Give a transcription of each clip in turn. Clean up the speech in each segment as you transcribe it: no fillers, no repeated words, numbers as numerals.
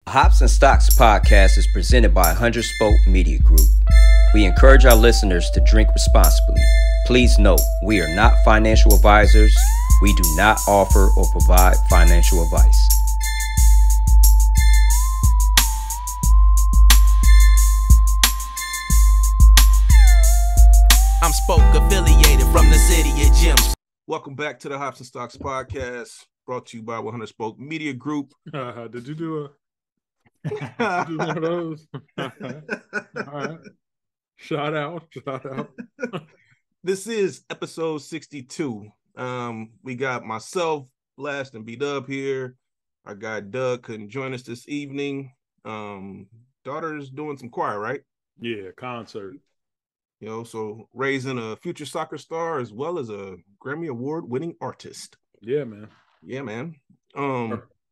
Hops and Stocks podcast is presented by 100 Spoke Media Group. We encourage our listeners to drink responsibly. Please note, we are not financial advisors. We do not offer or provide financial advice. I'm Spoke affiliated from the city of Gems. Welcome back to the Hops and Stocks podcast, brought to you by 100 Spoke Media Group. Did you do one of those? All right. Shout out. This is episode 62. We got myself, Blast, and B-Dub here. Our guy Doug couldn't join us this evening. Daughter's doing some choir, right? Yeah, concert. So raising a future soccer star as well as a Grammy Award-winning artist. Yeah, man.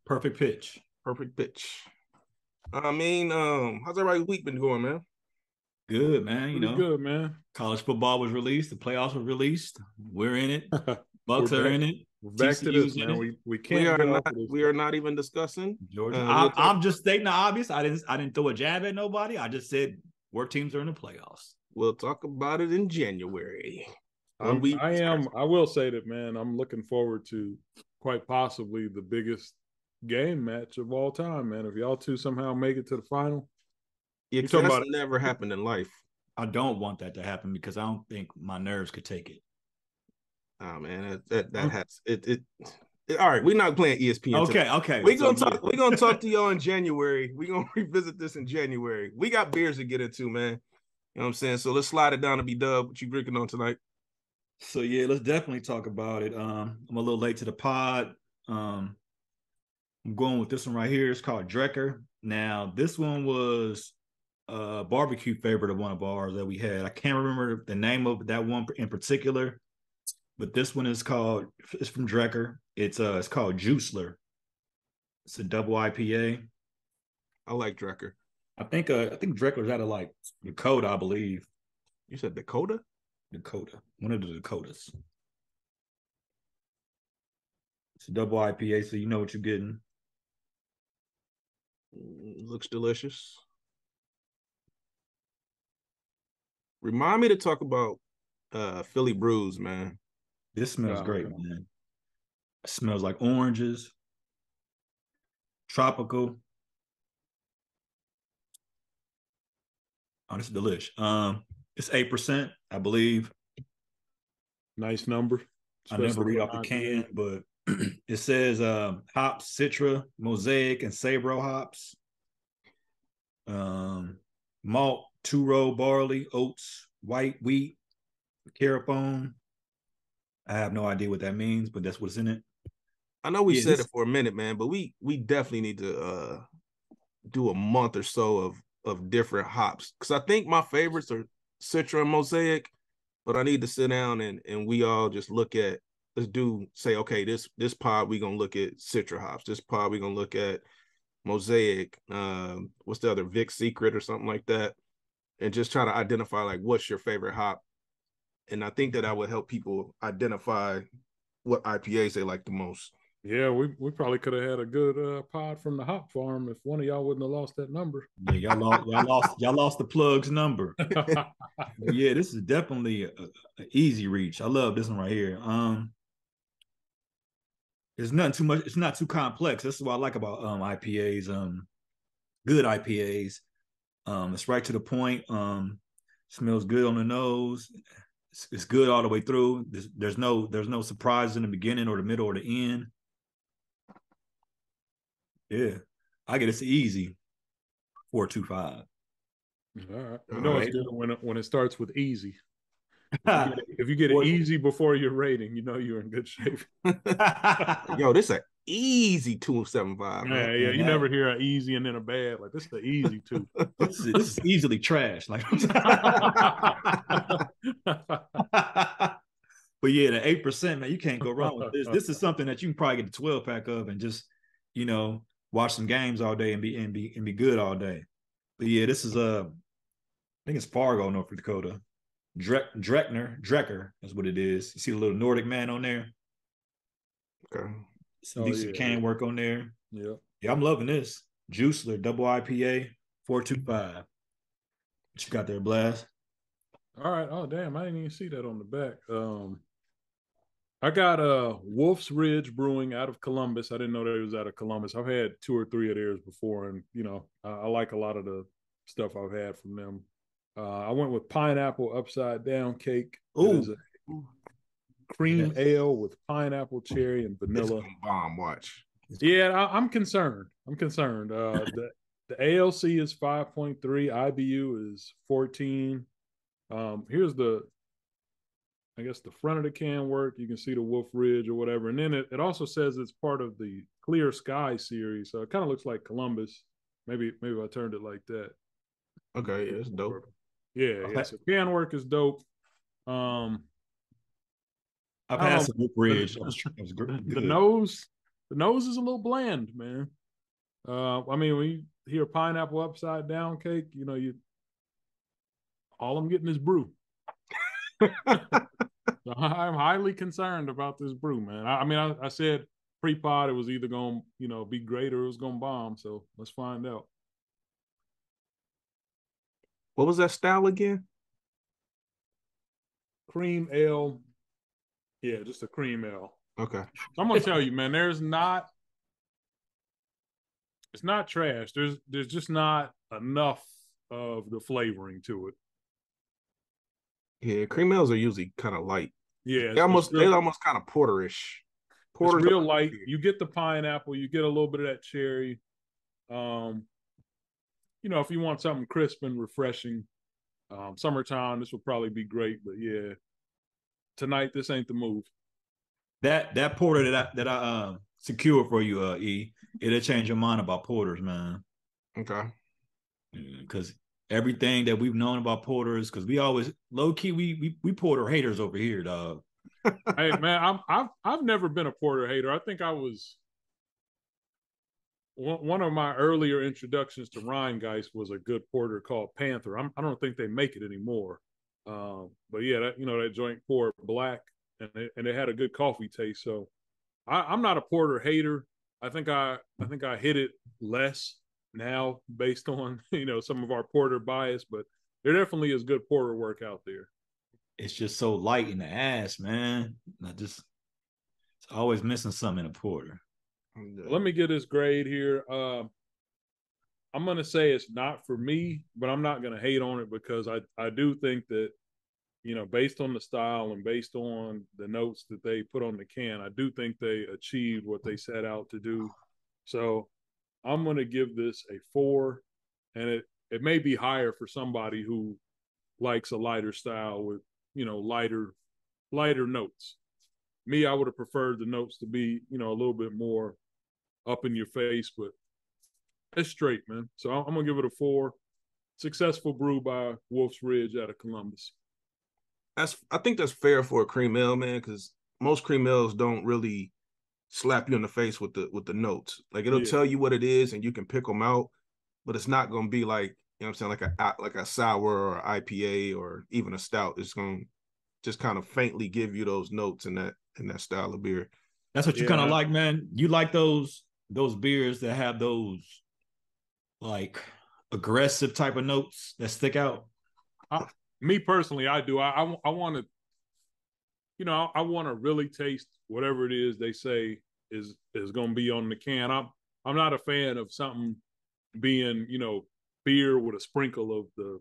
Perfect pitch. Perfect pitch. How's everybody's week been going, man? Good, man. Good, man. College football was released. The playoffs were released. We're in it. Bucks are in it. We're back to this, man. We can't. We are not even discussing Georgia. I'm just stating the obvious. I didn't throw a jab at nobody. I just said work teams are in the playoffs. We'll talk about it in January. I will say that, man, I'm looking forward to quite possibly the biggest game match of all time, man. If y'all two somehow make it to the final. Yeah, that's never happened in life. I don't want that to happen because I don't think my nerves could take it. Oh man, that has it. All right, we're not playing ESPN. Okay. We're gonna talk to y'all in January. We're gonna revisit this in January. We got beers to get into, man. You know what I'm saying? So let's slide it down to B-Dub. What you drinking on tonight? So yeah, let's definitely talk about it. I'm a little late to the pod. I'm going with this one right here. It's called Drekker. Now, this one was a barbecue favorite of one of ours that we had. I can't remember the name of that one in particular, but this one it's from Drekker. It's called Juiceler. It's a double IPA. I like Drekker. I think Drekker's out of like Dakota, I believe. You said Dakota? Dakota. One of the Dakotas. It's a double IPA, so you know what you're getting. Looks delicious. Remind me to talk about Philly brews, man. This smells great, man. It smells like oranges. Tropical. Oh, this is delish. It's 8%, I believe. Nice number. I never read off the can, but it says hops, Citra, Mosaic, and Sabro hops. Malt, two-row barley, oats, white wheat, carafone. I have no idea what that means, but that's what's in it. I know we said it for a minute, man, but we definitely need to do a month or so of different hops, because I think my favorites are Citra and Mosaic, but I need to sit down and we all just say, okay, this pod we're gonna look at Citra hops, this pod we're gonna look at Mosaic, what's the other, Vic Secret or something like that, and just try to identify like what's your favorite hop. And I think that would help people identify what IPAs they like the most. Yeah, we probably could have had a good pod from the hop farm if one of y'all wouldn't have lost that number. Yeah, y'all lost the plug's number. Yeah, this is definitely an easy reach. I love this one right here. There's nothing too much. It's not too complex. This is what I like about IPAs. Good IPAs. It's right to the point. Smells good on the nose. It's good all the way through. There's no surprises in the beginning or the middle or the end. Yeah, I get it's easy. 4.25. All right. It's good when it starts with easy. If you get it easy before your rating, you're in good shape. Yo, this is an easy 2.75. Yeah, you never hear an easy and then a bad. Like, this is the easy two. This is easily trash. Like, but yeah, the 8%, man, you can't go wrong with this. This is something that you can probably get a 12-pack of and just, watch some games all day and be good all day. But yeah, this is I think it's Fargo, North Dakota. Drekker is what it is. You see the little Nordic man on there? Okay. Some decent can work on there. Yeah. Yeah, I'm loving this. Juiceler double IPA 425. What you got there, Blast? All right. Oh, damn. I didn't even see that on the back. I got Wolf's Ridge Brewing out of Columbus. I didn't know that it was out of Columbus. I've had 2 or 3 of theirs before, and I like a lot of the stuff I've had from them. I went with pineapple upside down cake. It is a cream ale with pineapple, cherry, and vanilla. It's bomb. Watch. Yeah, I'm concerned. The ALC is 5.3. IBU is 14. Here's the front of the can work. You can see the Wolf Ridge or whatever. And then it also says it's part of the Clear Sky series. So it kind of looks like Columbus. Maybe I turned it like that. Okay, yeah, it's dope. Yeah. So can work is dope. I've had some Wolf Ridge. That was good. The nose is a little bland, man. When you hear pineapple upside down cake, all I'm getting is brew. So I'm highly concerned about this brew, man. I said pre-pod it was either going to be great or it was going to bomb. So let's find out. What was that style again? Cream ale. Yeah, just a cream ale. Okay. I'm gonna tell you, man. It's not trash. There's just not enough of the flavoring to it. Yeah, cream ales are usually kind of light. Yeah, they're almost kind of porterish. It's real light. You get the pineapple, you get a little bit of that cherry. If you want something crisp and refreshing, summertime, this will probably be great. But yeah, tonight this ain't the move. That porter that I secured for you, E, it'll change your mind about porters, man. Okay. Because everything that we've known about porters, because we always low key we porter haters over here, dog. Hey man, I've never been a porter hater. I think I was one of my earlier introductions to Rheingeist was a good porter called Panther. I don't think they make it anymore. But yeah, that joint poured black and it had a good coffee taste. So I'm not a porter hater. I think I hit it less now based on some of our porter bias, but there definitely is good porter work out there. It's just so light in the ass, man. It's always missing something in a porter. Let me get this grade here. I'm gonna say it's not for me, but I'm not gonna hate on it because I do think that based on the style and based on the notes that they put on the can, I do think they achieved what they set out to do. So I'm going to give this a 4, and it may be higher for somebody who likes a lighter style with, lighter notes. Me, I would have preferred the notes to be, a little bit more up in your face, but it's straight, man. So I'm going to give it a 4. Successful brew by Wolf's Ridge out of Columbus. I think that's fair for a cream ale, man, because most cream ales don't really slap you in the face with the notes. Like it'll tell you what it is and you can pick them out, but it's not going to be like, what I'm saying, like a sour or IPA or even a stout. It's going to just kind of faintly give you those notes in that style of beer. That's what you kind of like, man. You like those beers that have those like aggressive type of notes that stick out. Me personally, I do. I want to, I want to really taste whatever it is they say is going to be on the can. I'm not a fan of something being, beer with a sprinkle of the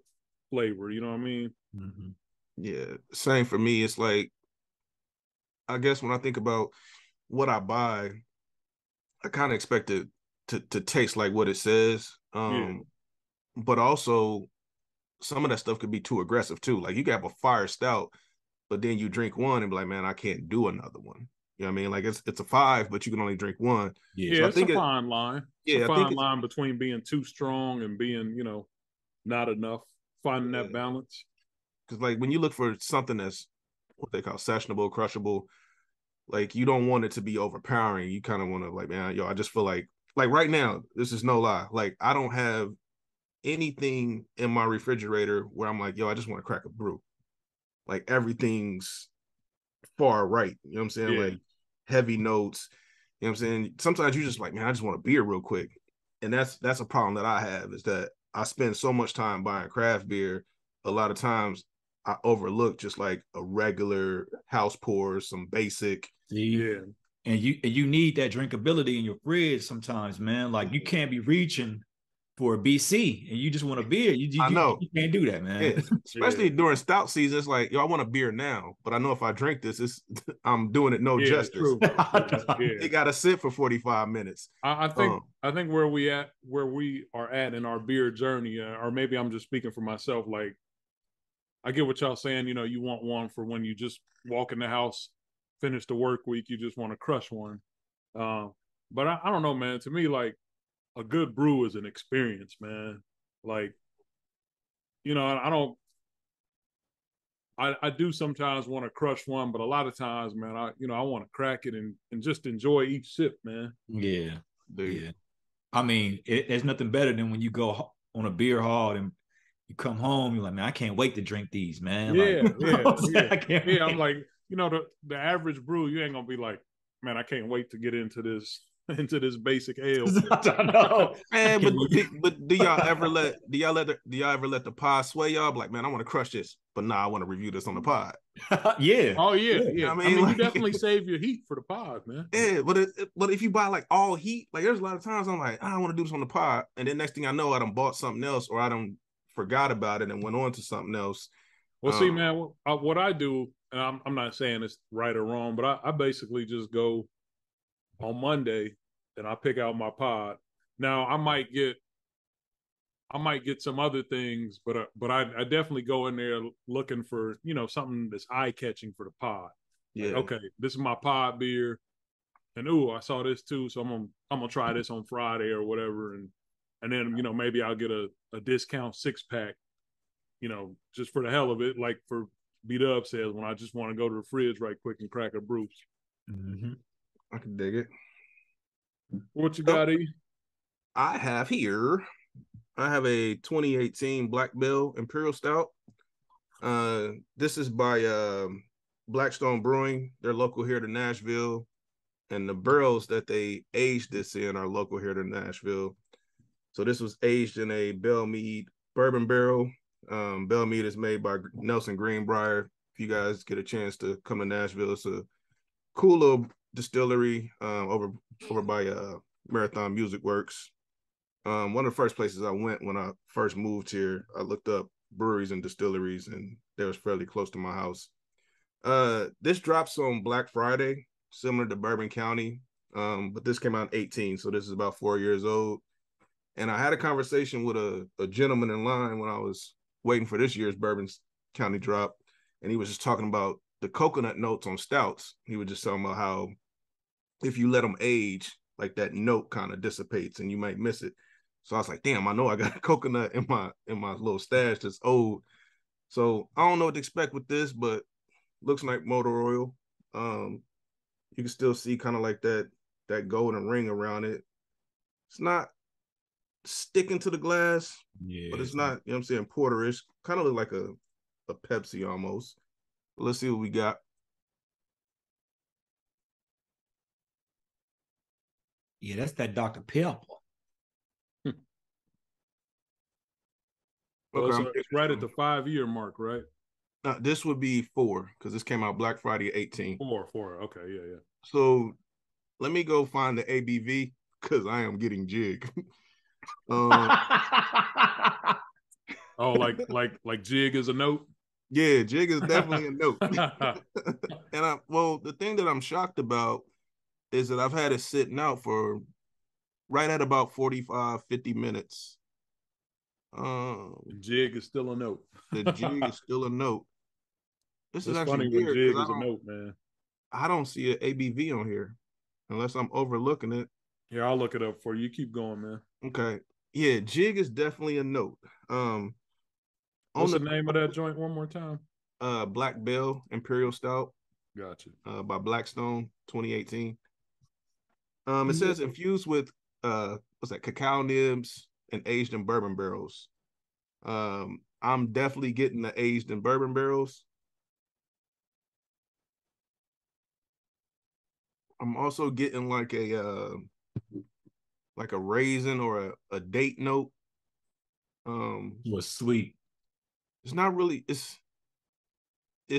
flavor. You know what I mean? Mm-hmm. Yeah, same for me. It's like, I guess when I think about what I buy, I kind of expect it to taste like what it says. But also, some of that stuff could be too aggressive too. Like you can have a fire stout, but then you drink one and be like, man, I can't do another one. You know what I mean? Like it's a 5, but you can only drink one. Yeah, so it's a fine line. It's a fine line between being too strong and being, not enough. Finding that balance. Because like when you look for something that's what they call sessionable, crushable, like you don't want it to be overpowering. You kind of want to like, man, I just feel like right now, this is no lie. Like I don't have anything in my refrigerator where I'm like, I just want to crack a brew. Like everything's far right. You know what I'm saying? Yeah. Like heavy notes. You know what I'm saying? Sometimes you just like, man, I just want a beer real quick. and that's a problem that I have, is that I spend so much time buying craft beer. A lot of times I overlook just like a regular house pour, some basic. Yeah. And you need that drinkability in your fridge sometimes, man. Like you can't be reaching for a BC and you just want a beer. I know. You can't do that, man. Yeah. Especially during stout season, it's like, yo, I want a beer now, but I know if I drink this, I'm doing it no justice. True. It got to sit for 45 minutes. I think where we are at in our beer journey, or maybe I'm just speaking for myself. Like, I get what y'all saying. You know, you want one for when you just walk in the house, finish the work week. You just want to crush one. But I don't know, man. To me, like, a good brew is an experience, man. Like, you know, I do sometimes want to crush one, but a lot of times, man, I want to crack it and just enjoy each sip, man. Yeah. Dude. Yeah. I mean, there's nothing better than when you go on a beer haul and you come home, you're like, man, I can't wait to drink these, man. I'm like, you know, the average brew, you ain't gonna be like, man, I can't wait to get into this basic ale. No, man, but do y'all ever let the pod sway y'all? Like, man, I want to crush this, but nah, I want to review this on the pod. Yeah. Oh yeah. I mean, like, you definitely save your heat for the pod, man. Yeah, but if you buy like all heat, like there's a lot of times I'm like, I don't want to do this on the pod, and then next thing I know, I done bought something else, or I done forgot about it and went on to something else. Well, see, man, what I do, and I'm not saying it's right or wrong, but I basically just go on Monday and I pick out my pod. Now I might get some other things, but I definitely go in there looking for, you know, something that's eye catching for the pod. Yeah. Like, okay, this is my pod beer, and I saw this too, so I'm gonna try this on Friday or whatever, and then, you know, maybe I'll get a discount 6-pack, you know, just for the hell of it, like for B-Dub says, when I just want to go to the fridge right quick and crack a brew. Mm-hmm. I can dig it. What you got, E? I have a 2018 Black Belle Imperial Stout. This is by Blackstone Brewing. They're local here to Nashville, and the barrels that they aged this in are local here to Nashville. So this was aged in a Belle Meade bourbon barrel. Belle Meade is made by Nelson Greenbrier. If you guys get a chance to come to Nashville, it's a cool little distillery over by Marathon Music Works. One of the first places I went when I first moved here, I looked up breweries and distilleries, and they was fairly close to my house. This drops on Black Friday, similar to Bourbon County, but this came out in 2018, so this is about 4 years old. And I had a conversation with a gentleman in line when I was waiting for this year's Bourbon County drop, and he was just talking about the coconut notes on stouts. He was just talking about how if you let them age, like that note kind of dissipates and you might miss it. So I was like, damn, I know I got a coconut in my little stash that's old. So I don't know what to expect with this, but looks like motor oil. You can still see kind of like that golden ring around it. It's not sticking to the glass, but it's not, you know what I'm saying, porterish. Kind of look like a Pepsi almost. But let's see what we got. Yeah, that's that Dr. Pepper. Okay, so it's right at the 5-year mark, right? This would be 4 because this came out Black Friday 18. 4. Okay, yeah. So let me go find the ABV because I am getting jig. Oh, like jig is a note? Yeah, jig is definitely a note. And the thing that I'm shocked about is that I've had it sitting out for right at about 45, 50 minutes. Jig is still a note. The jig is still a note. This is actually funny weird, when jig is a note, man. I don't see an ABV on here unless I'm overlooking it. Yeah, I'll look it up for you. Keep going, man. Okay. Yeah, jig is definitely a note. What's the name of that joint one more time? Black Belle Imperial Stout. Gotcha. By Blackstone, 2018. It says infused with cacao nibs and aged in bourbon barrels. I'm definitely getting the aged in bourbon barrels. I'm also getting like a like a raisin or a date note. Was sweet. It's not really. It's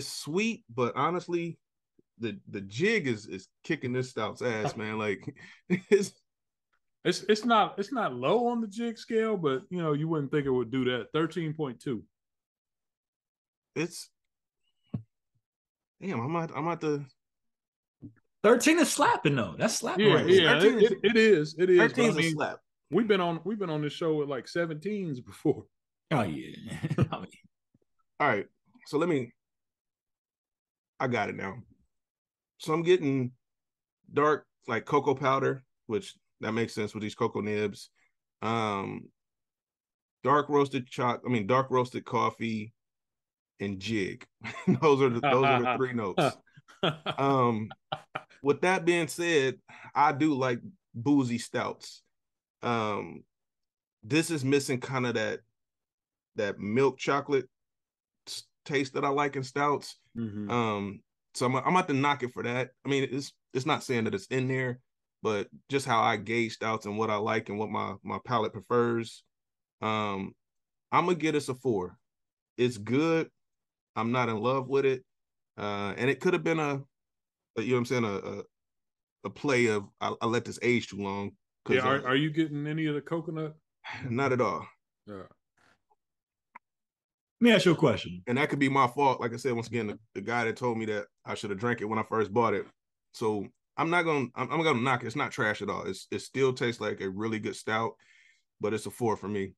sweet, but honestly, the jig is kicking this stout's ass, man. Like it's It's not low on the jig scale, but you wouldn't think it would do that. 13.2. it's damn. I'm at the 13 is slapping though. That's slapping right there. Yeah. It is. 13 is a slap. We've been on this show with like 17s before. Oh yeah. All right. So I got it now. So I'm getting dark like cocoa powder, which that makes sense with these cocoa nibs. Dark roasted coffee and jig. those are the three notes. With that being said, I do like boozy stouts. This is missing kind of that milk chocolate taste that I like in stouts. Mm-hmm. So I'm about to knock it for that. I mean, it's not saying that it's in there, but just how I gauge stouts and what I like and what my palate prefers. I'm gonna get us a 4. It's good. I'm not in love with it, and it could have been a you know what I'm saying a play of I let this age too long. Yeah, are you getting any of the coconut? Not at all. Yeah. Let me ask you a question. And that could be my fault. Like I said, once again, the guy that told me that I should have drank it when I first bought it. So I'm gonna knock it. It's not trash at all. It still tastes like a really good stout, but it's a 4 for me.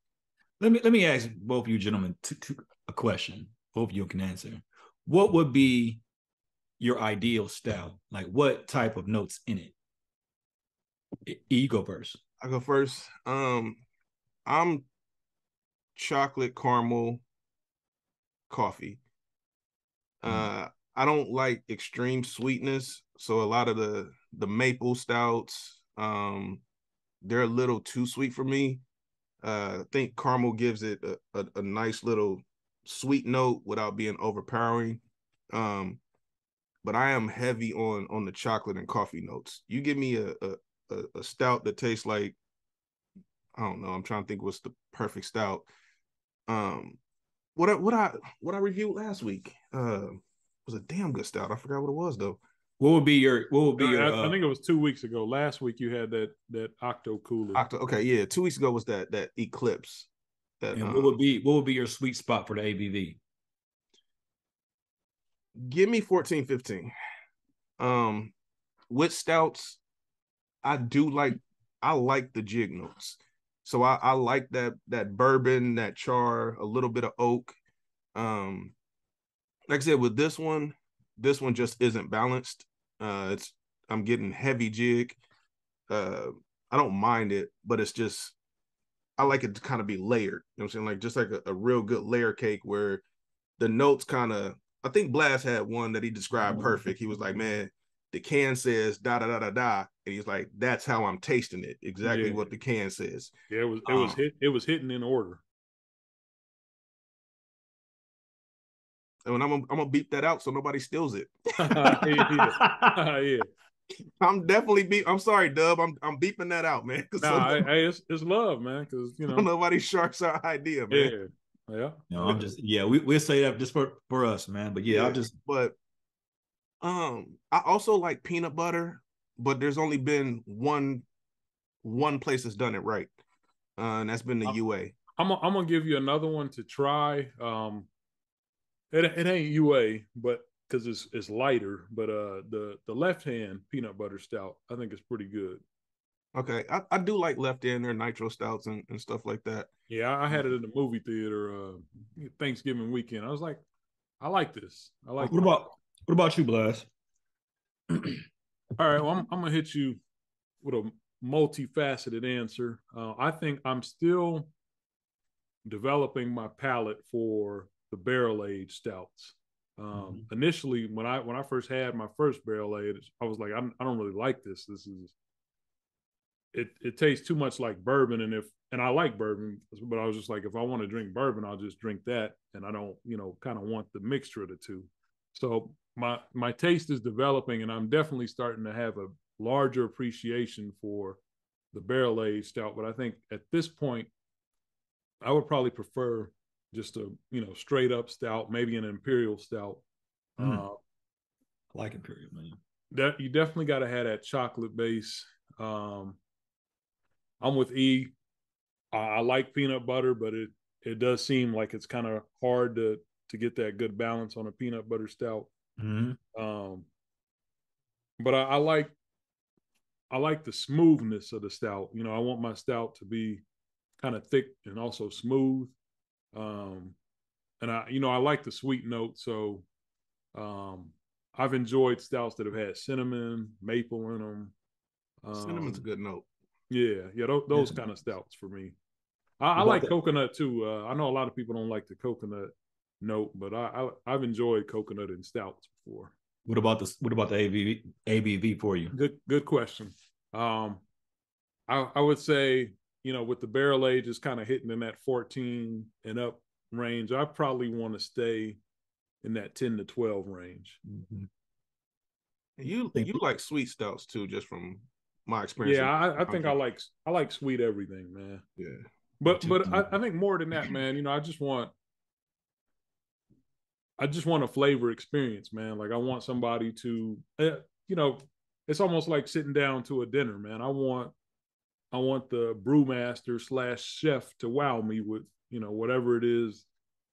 Let me ask both of you gentlemen a question. Both of you can answer. What would be your ideal stout? Like what type of notes in it? You go first. I go first. I'm chocolate caramel coffee. I don't like extreme sweetness, so a lot of the maple stouts, they're a little too sweet for me. I think caramel gives it a nice little sweet note without being overpowering. But I am heavy on the chocolate and coffee notes. You give me a stout that tastes like, I don't know, I'm trying to think what's the perfect stout. What I reviewed last week was a damn good stout. I forgot what it was though. What would be your I think it was 2 weeks ago. Last week you had that Octo Cooler. Okay, yeah. 2 weeks ago was that Eclipse. And what would be your sweet spot for the ABV? Give me 14, 15. With stouts, I like the jig notes. So I like that bourbon, that char, a little bit of oak. Like I said, with this one just isn't balanced. I'm getting heavy jig. I don't mind it, but it's just I like it to kind of be layered. You know what I'm saying? Like just like a real good layer cake where the notes kind of. I think Blast had one that he described perfect. He was like, "Man, the can says da da da da da," and he's like, "That's how I'm tasting it. Exactly what the can says." Yeah, it was hitting in order. And I'm gonna beep that out so nobody steals it. Yeah. I'm definitely I'm sorry, Dub. I'm beeping that out, man. Nah, hey, it's love, man. Because nobody sharks our idea, man. Yeah. No, I'm just we'll say that just for us, man. But yeah, I also like peanut butter, but there's only been one place that's done it right, and that's been the UA. I'm gonna give you another one to try. It ain't UA, but because it's lighter. But the Left Hand peanut butter stout, I think is pretty good. Okay, I do like Left Hand, their nitro stouts and stuff like that. Yeah, I had it in the movie theater Thanksgiving weekend. I was like, I like this. I like. What about you, Blast? All right, well, I'm gonna hit you with a multifaceted answer. I think I'm still developing my palate for the barrel aged stouts. Initially, when I first had my first barrel aged, I was like, I don't really like this. This is it tastes too much like bourbon, and I like bourbon, but I was just like, if I want to drink bourbon, I'll just drink that, and I don't, kind of want the mixture of the two. So my taste is developing, and I'm definitely starting to have a larger appreciation for the barrel aged stout, but I think at this point, I would probably prefer just a straight up stout, maybe an Imperial stout. I like Imperial, man. That you definitely got to have that chocolate base. I'm with E. I like peanut butter, but it does seem like it's kind of hard to get that good balance on a peanut butter stout. But I like the smoothness of the stout. I want my stout to be kind of thick and also smooth. And I like the sweet note. So I've enjoyed stouts that have had cinnamon, maple in them. Cinnamon's a good note. Yeah, those kind of stouts for me. I like coconut too. I know a lot of people don't like the coconut note, but I've enjoyed coconut in stouts before. What about the ABV for you? Good question. I would say, with the barrel ages kind of hitting in that 14 and up range, I probably want to stay in that 10 to 12 range. Mm-hmm. You like sweet stouts too, just from my experience. Yeah, I think I like sweet everything, man. Yeah. But I think more than that, man, I just want a flavor experience, man. Like I want somebody to, it's almost like sitting down to a dinner, man. I want the brewmaster / chef to wow me with, whatever it is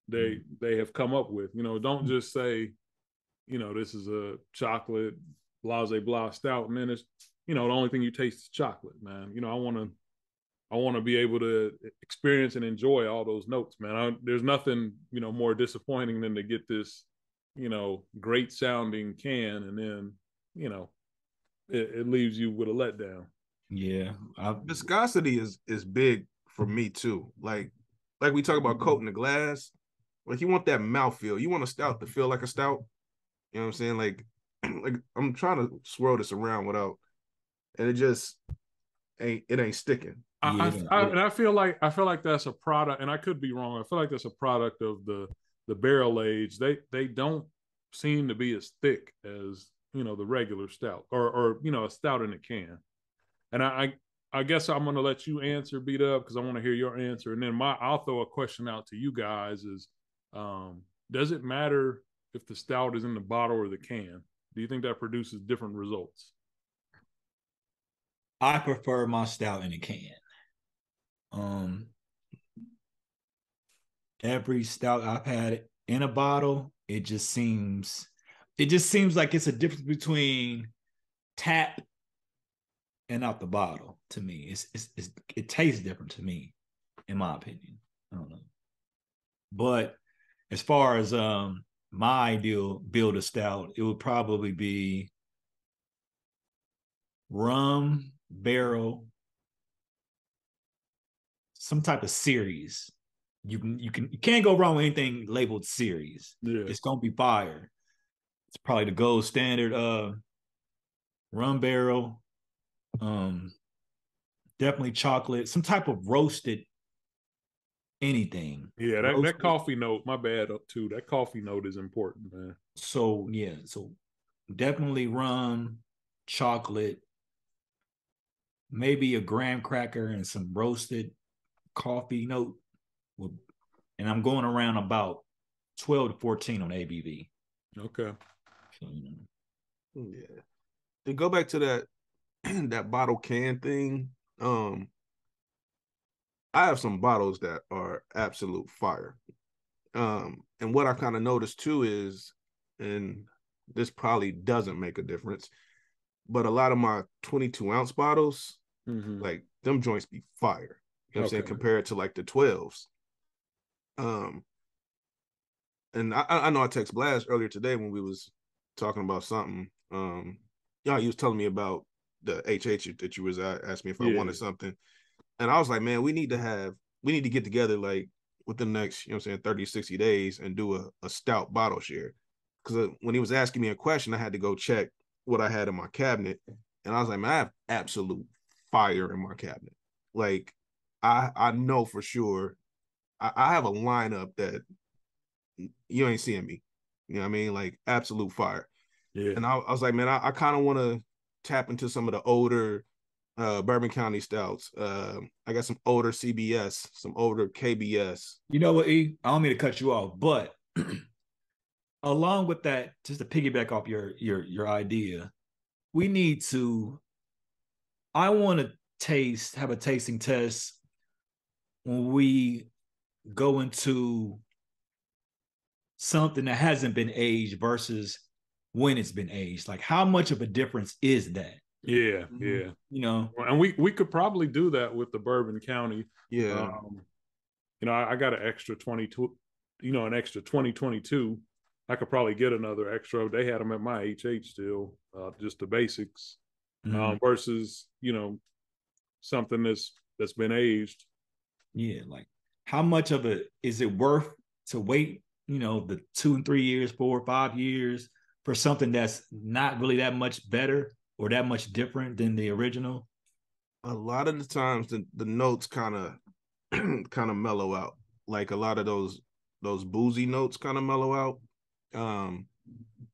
they have come up with. Don't just say, this is a chocolate blase blah stout, and then it's, the only thing you taste is chocolate, man. I want to be able to experience and enjoy all those notes, man. There's nothing, more disappointing than to get this, great sounding can, and then, it leaves you with a letdown. Yeah. Viscosity is big for me too. Like we talk about coating the glass. Like you want that mouthfeel. You want a stout to feel like a stout. You know what I'm saying? Like I'm trying to swirl this around without, and it just ain't sticking. I feel like that's a product, and I could be wrong. I feel like that's a product of the barrel age. They don't seem to be as thick as the regular stout or a stout in a can. And I guess I'm going to let you answer, Beat Up, because I want to hear your answer, and then I'll throw a question out to you guys: is does it matter if the stout is in the bottle or the can? Do you think that produces different results? I prefer my stout in a can. Every stout I've had in a bottle, it just seems like it's a difference between tap and out the bottle. To me, it tastes different to me, in my opinion. I don't know, but as far as my ideal build of stout, it would probably be rum, barrel, some type of series. You can't go wrong with anything labeled series. Yeah. It's gonna be fire. It's probably the gold standard rum barrel. Definitely chocolate, some type of roasted anything. Yeah, that coffee note, my bad too. That coffee note is important, man. So definitely rum, chocolate, maybe a graham cracker and some roasted coffee note. And I'm going around about 12 to 14 on ABV. Okay. So, yeah. To go back to that that bottle can thing, I have some bottles that are absolute fire. And what I kind of noticed too is, and this probably doesn't make a difference, but a lot of my 22-ounce bottles, like them joints be fire. You know what I'm saying? Compared to like the 12s. And I know I text Blast earlier today when we was talking about something. He was telling me about the HH that you was asking me if I wanted something. And I was like, man, we need to get together like within the next, 30, 60 days and do a stout bottle share. Because when he was asking me a question, I had to go check what I had in my cabinet. And I was like, man, I have absolute fire in my cabinet. Like, I know for sure I have a lineup that you ain't seeing me. You know what I mean? Like, absolute fire. Yeah. And I was like, man, I kind of want to tap into some of the older Bourbon County Stouts. I got some older CBS, some older KBS. You know what, E? I don't mean to cut you off, but along with that, just to piggyback off your idea, we need to. I want to have a tasting test when we go into something that hasn't been aged versus when it's been aged. Like, how much of a difference is that? Yeah, yeah. You know, and we could probably do that with the Bourbon County. Yeah. I got an extra 22, an extra 2022. I could probably get another extra. They had them at my HH still, just the basics, versus something that's been aged. Yeah, like how much of it is it worth to wait? The 2 and 3 years, 4 or 5 years for something that's not really that much better or that much different than the original. A lot of the times, the notes kind of mellow out. Like a lot of those boozy notes kind of mellow out.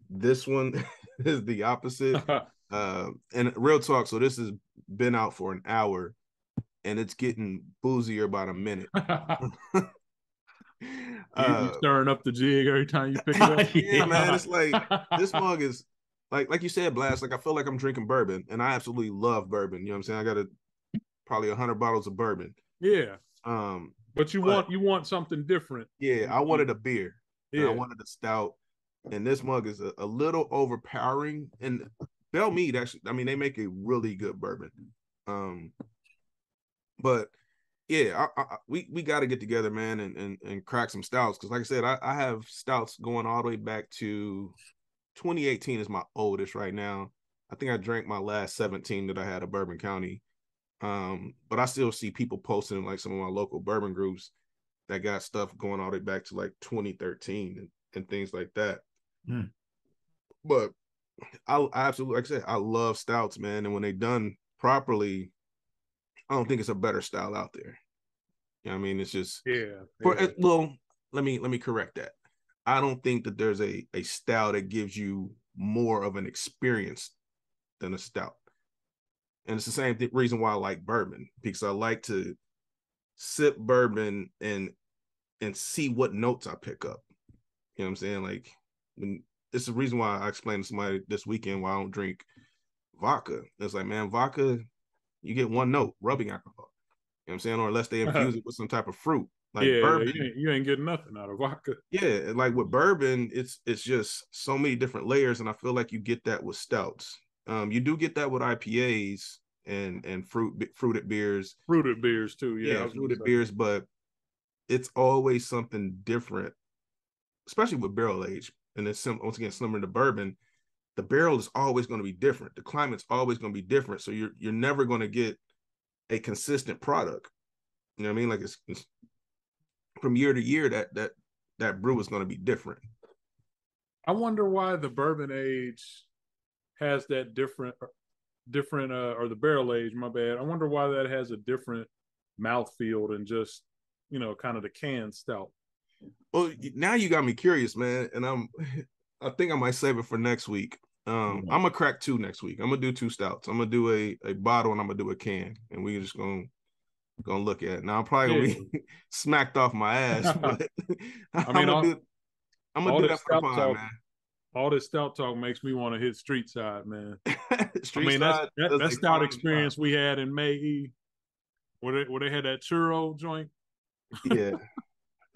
This one is the opposite. And real talk, so this has been out for an hour and it's getting boozier about a minute. You stirring up the jig every time you pick it up. Yeah, man. It's like this mug is like you said, Blast. Like I feel like I'm drinking bourbon, and I absolutely love bourbon. You know what I'm saying? I got probably 100 bottles of bourbon. Yeah. But you want something different. Yeah, I wanted a beer. Yeah. I wanted a stout, and this mug is a little overpowering. And Belle Mead, actually, I mean, they make a really good bourbon. But yeah, we got to get together, man, and crack some stouts. Because like I said, I have stouts going all the way back to 2018 is my oldest right now. I think I drank my last 17 that I had at Bourbon County. But I still see people posting like some of my local bourbon groups that got stuff going all the way back to like 2013 and things like that. But I absolutely, like I said, I love stouts, man. And when they done properly, I don't think it's a better style out there. You know what I mean? It's just well, let me correct that. I don't think that there's a style that gives you more of an experience than a stout. And it's the same reason why I like bourbon, because I like to sip bourbon and see what notes I pick up. You know what I'm saying? Like, it's the reason why I explained to somebody this weekend why I don't drink vodka. It's like, man, vodka, you get one note, rubbing alcohol. You know what I'm saying? Or unless they infuse it with some type of fruit. Like bourbon. You ain't getting nothing out of vodka. Yeah, like with bourbon, it's just so many different layers, and I feel like you get that with stouts. You do get that with IPAs and fruited beers. Fruited beers too, yeah fruited beers, but it's always something different, especially with barrel age. And it's once again similar to bourbon. The barrel is always going to be different. The climate's always going to be different. So you're never going to get a consistent product. You know what I mean? Like it's from year to year that brew is going to be different. I wonder why the bourbon age has that different or the barrel age, my bad. I wonder why that has a different mouthfeel than just, kind of the canned stout. Well, now you got me curious, man. And I think I might save it for next week. I'm gonna crack 2 next week. I'm gonna do 2 stouts. I'm gonna do a bottle and I'm gonna do a can, and we're just gonna look at it. Now I'm probably gonna be smacked off my ass, but I'm gonna do that for the pod, man. All this stout talk makes me want to hit street side, man. Street side, that stout experience we had in May, where they had that churro joint. Yeah,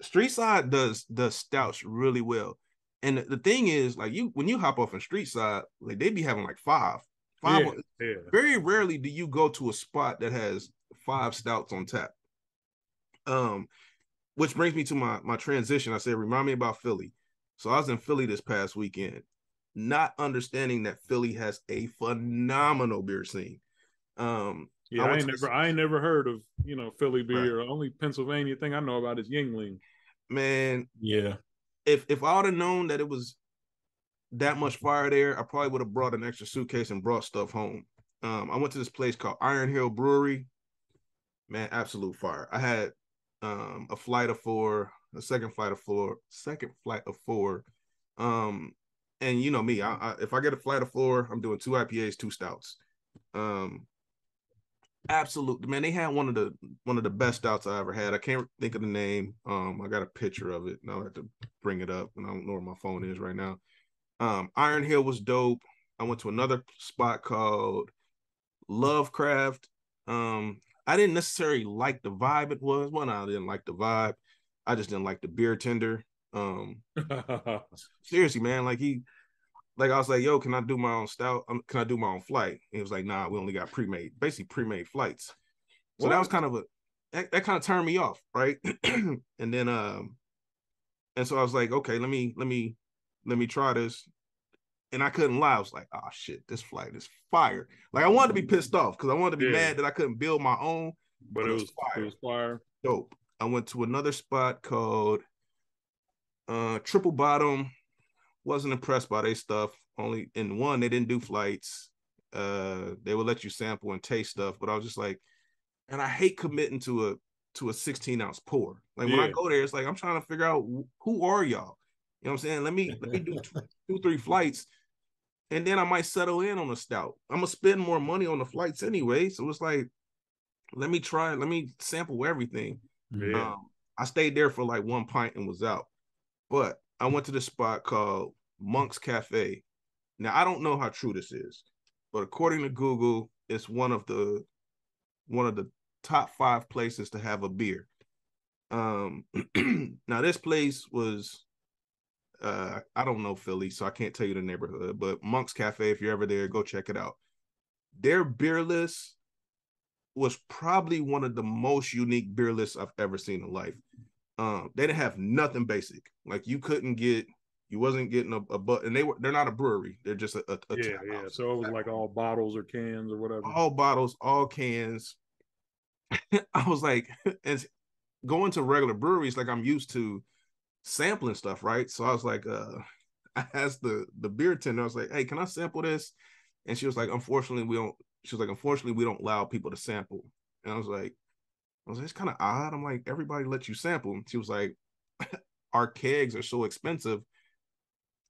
street side does stouts really well. And the thing is, like when you hop off in street side, like they be having like five. Yeah. Very rarely do you go to a spot that has 5 stouts on tap. Which brings me to my transition. I said, remind me about Philly. So I was in Philly this past weekend, not understanding that Philly has a phenomenal beer scene. I ain't never heard of Philly beer. Right. Only Pennsylvania thing I know about is Yingling. Man, yeah. If I would have known that it was that much fire there, I probably would have brought an extra suitcase and brought stuff home. I went to this place called Iron Hill Brewery. Man, absolute fire. I had a flight of 4, a second flight of 4. And you know me, I if I get a flight of 4, I'm doing 2 IPAs, 2 stouts. Absolutely, man. They had one of the best stouts I ever had. I can't think of the name. I got a picture of it. Now I have to bring it up, and I don't know where my phone is right now. Iron Hill was dope. I went to another spot called Lovecraft. I didn't necessarily like the vibe it was. Well, no, I didn't like the vibe. I just didn't like the beer tender. Seriously, man. Like I was like, yo, can I do my own stout? Can I do my own flight? He was like, nah, we only got basically pre-made flights. So that was kind of that kind of turned me off, right? And then and so I was like, okay, let me try this. And I couldn't lie. I was like, oh shit, this flight is fire. Like I wanted to be pissed off because I wanted to be mad that I couldn't build my own. But it was fire. It was fire. Dope. I went to another spot called Triple Bottom. Wasn't impressed by their stuff. Only in one, they didn't do flights. They would let you sample and taste stuff, but I was just like, and I hate committing to a 16-ounce pour. Like when I go there, it's like I'm trying to figure out who are y'all. You know what I'm saying? Let me do 2-3 flights, and then I might settle in on a stout. I'm gonna spend more money on the flights anyway, so it's like, let me sample everything. Yeah. I stayed there for like 1 pint and was out, but I went to this spot called Monk's Cafe. Now I don't know how true this is, but according to Google, it's one of the top 5 places to have a beer. Now this place was I don't know Philly, so I can't tell you the neighborhood, but Monk's Cafe, if you're ever there, go check it out. Their beer list was probably one of the most unique beer lists I've ever seen in life. They didn't have nothing basic. Like you wasn't getting a but, and they're not a brewery. They're just a tap house. So it was like all bottles or cans or whatever. All bottles, all cans. I was like, and going to regular breweries, like I'm used to sampling stuff, right? So I was like, I asked the beer tender, I was like, hey, can I sample this? And she was like, unfortunately, we don't allow people to sample. And I was like, it's kind of odd. I'm like, everybody lets you sample. And she was like, our kegs are so expensive.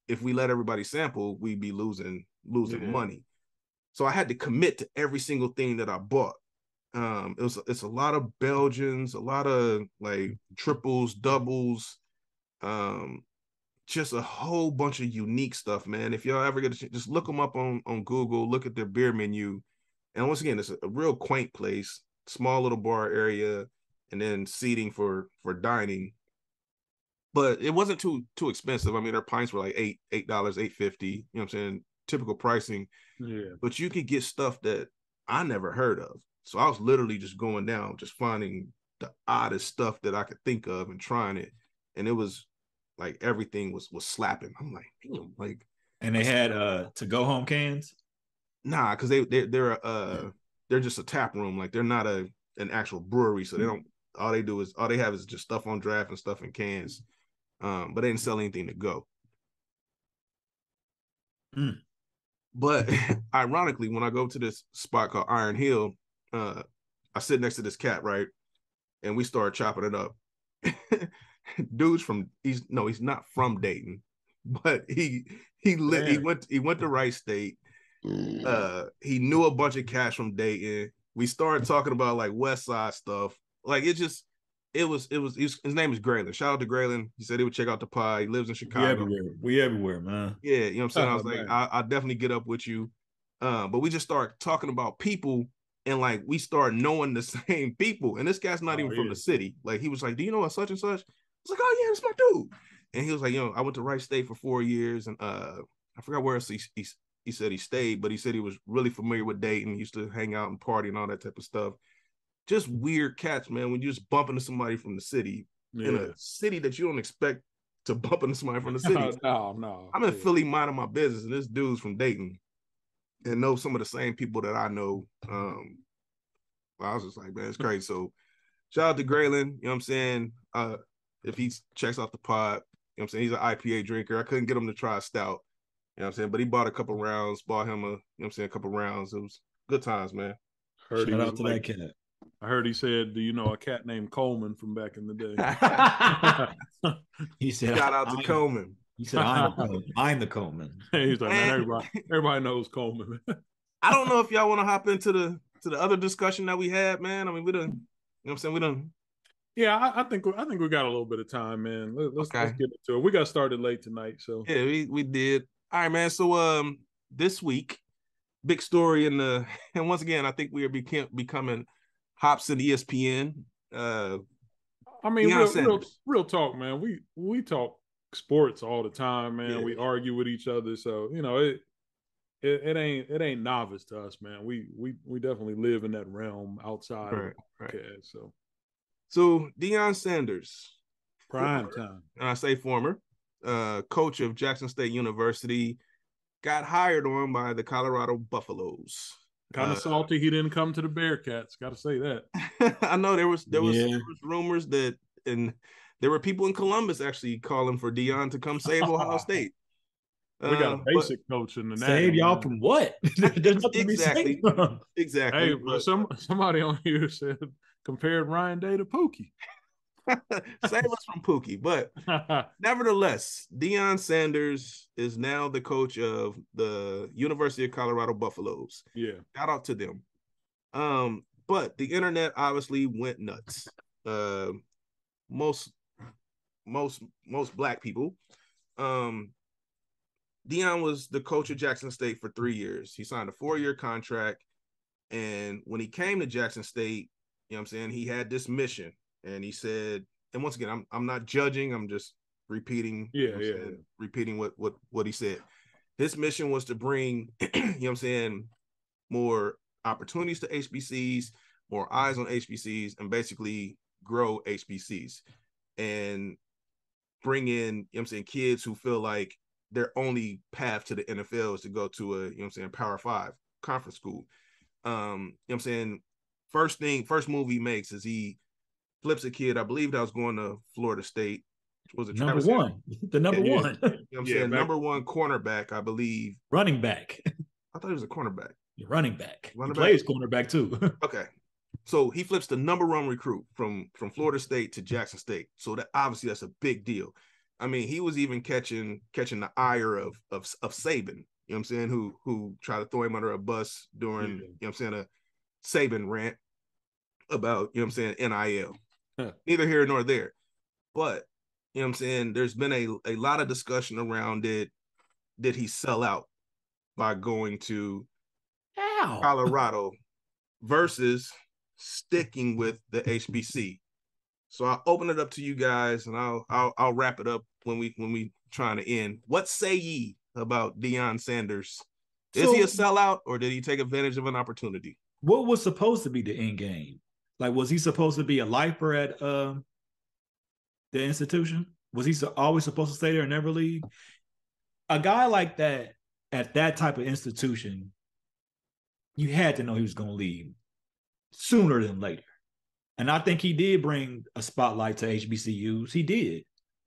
If we let everybody sample, we'd be losing money. So I had to commit to every single thing that I bought. It's a lot of Belgians, a lot of like triples, doubles, just a whole bunch of unique stuff, man. If y'all ever get a chance, just look them up on Google, look at their beer menu. And once again, it's a real quaint place, small little bar area, and then seating for dining. But it wasn't too expensive. I mean, their pints were like $8, $8.50, you know what I'm saying? Typical pricing. Yeah. But you could get stuff that I never heard of. So I was literally just going down, just finding the oddest stuff that I could think of and trying it. And it was like everything was slapping. I'm like, damn, like. And they had to go home cans? Nah, because they're just a tap room. Like they're not an actual brewery. So they don't, all they have is just stuff on draft and stuff in cans. But they didn't sell anything to go. But ironically, when I go to this spot called Iron Hill, I sit next to this cat, right? And we start chopping it up. Dude's he's not from Dayton, but he went to Rice State. He knew a bunch of cats from Dayton. We started talking about like West Side stuff. Like his name is Graylin. Shout out to Graylin. He said he would check out the pod. He lives in Chicago. We everywhere, man. Yeah, you know what I'm saying? I was like, I'll definitely get up with you. But we just start talking about people, and like we start knowing the same people. And this guy's not even from the city. Like he was like, do you know a such and such? I was like, oh yeah, that's my dude. And he was like, I went to Rice State for 4 years, and I forgot where else he said he stayed, but he said he was really familiar with Dayton. He used to hang out and party and all that type of stuff. Just weird cats, man. When you just bump into somebody from the city in a city that you don't expect to bump into somebody from the city. No. I'm in Philly minding my business, and this dude's from Dayton and know some of the same people that I know. I was just like, man, it's crazy. So shout out to Graylin, you know what I'm saying? If he checks off the pod, you know what I'm saying? He's an IPA drinker. I couldn't get him to try a stout, you know what I'm saying? But he bought a couple rounds, bought him a couple rounds. It was good times, man. Shout out to that cat. I heard he said, do you know a cat named Coleman from back in the day? He said, shout out to Coleman. He said, I'm the Coleman. He's like, man, everybody knows Coleman. I don't know if y'all want to hop into to the other discussion that we had, man? I mean, we done, you know what I'm saying? We done. Yeah, I think we got a little bit of time, man. Let's get into it. We got started late tonight, so yeah, we did. All right, man. So this week, big story in the and once again, I think we are becoming hops in ESPN. I mean, real talk, man. We talk sports all the time, man. Yeah. We argue with each other, so you know it ain't novice to us, man. We definitely live in that realm outside of the podcast. So Deion Sanders, prime time, and I say former, coach of Jackson State University, got hired on by the Colorado Buffaloes. Kind of salty he didn't come to the Bearcats. Got to say that. I know there was rumors that, and there were people in Columbus actually calling for Deion to come save Ohio State. We got a basic coach in the save y'all from what? There's nothing exactly. To be saved. Exactly. Hey, but somebody on here said compared Ryan Day to Pookie. Save us from Pookie, but nevertheless, Deion Sanders is now the coach of the University of Colorado Buffaloes. Yeah, shout out to them. But the internet obviously went nuts. Most black people. Deion was the coach of Jackson State for 3 years. He signed a 4-year contract, and when he came to Jackson State, you know what I'm saying, he had this mission. And he said, and once again, I'm not judging, I'm just repeating, repeating what he said. His mission was to bring, you know what I'm saying, more opportunities to HBCs, more eyes on HBCs, and basically grow HBCs and bring in, you know what I'm saying, kids who feel like their only path to the NFL is to go to a, you know what I'm saying, Power 5 conference school. You know what I'm saying, first move he makes is he flips a kid. I believe that was going to Florida State. Was it number one? The number one. You know what I'm saying? Number one cornerback, I believe. Running back. I thought he was a cornerback. Running back. He plays cornerback too. Okay. So he flips the number one recruit from Florida State to Jackson State. So that obviously that's a big deal. I mean, he was even catching the ire of Saban, you know what I'm saying, who tried to throw him under a bus during, you know what I'm saying, a Saban rant about, you know what I'm saying, NIL. Neither here nor there. But, you know what I'm saying, there's been a lot of discussion around it. Did he sell out by going to Colorado versus sticking with the HBC? So I'll open it up to you guys, and I'll wrap it up when we trying to end. What say ye about Deion Sanders? Is he a sellout, or did he take advantage of an opportunity? What was supposed to be the end game? Like, was he supposed to be a lifer at the institution? Was he always supposed to stay there and never leave? A guy like that at that type of institution, you had to know he was going to leave sooner than later. And I think he did bring a spotlight to HBCUs. He did.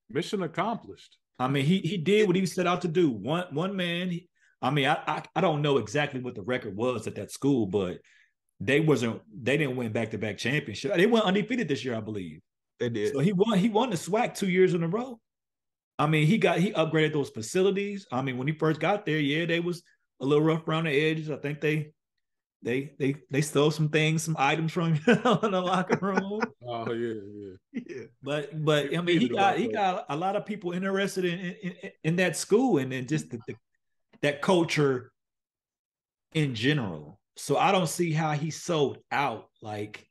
Mission accomplished. I mean, he did what he set out to do. One man. I mean, I don't know exactly what the record was at that school, but they didn't win back-to-back championships. They went undefeated this year, I believe. They did. So he won the SWAC 2 years in a row. I mean, he upgraded those facilities. I mean, when he first got there, yeah, they was a little rough around the edges. I think they stole some items from him in the locker room. Oh yeah. But I mean, he got a lot of people interested in that school and then just that culture in general. So I don't see how he sold out. Like,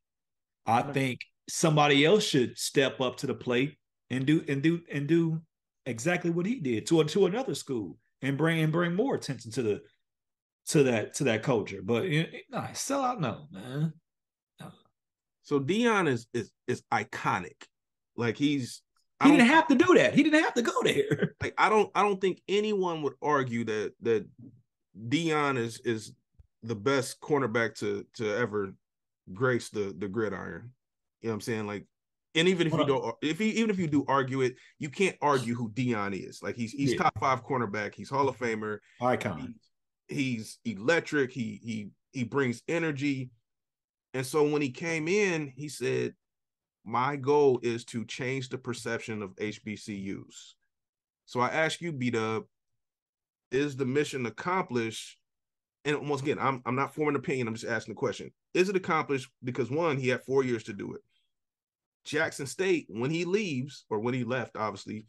I think somebody else should step up to the plate and do exactly what he did to another school and bring more attention to that culture. But sell out, no, man. No. So Deion is iconic. Like, he didn't have to do that. He didn't have to go there. Like, I don't think anyone would argue that Deion is the best cornerback to ever grace the gridiron. You know what I'm saying? Like, and even if you don't, even if you do argue it, you can't argue who Deion is. Like, he's top 5 cornerback. He's Hall of Famer. Icon. He's electric. He brings energy. And so when he came in, he said, my goal is to change the perception of HBCUs. So I ask you, B-Dub, is the mission accomplished? And once again, I'm not forming an opinion. I'm just asking the question. is it accomplished? Because one, he had 4 years to do it. Jackson State, when he leaves, or when he left, obviously,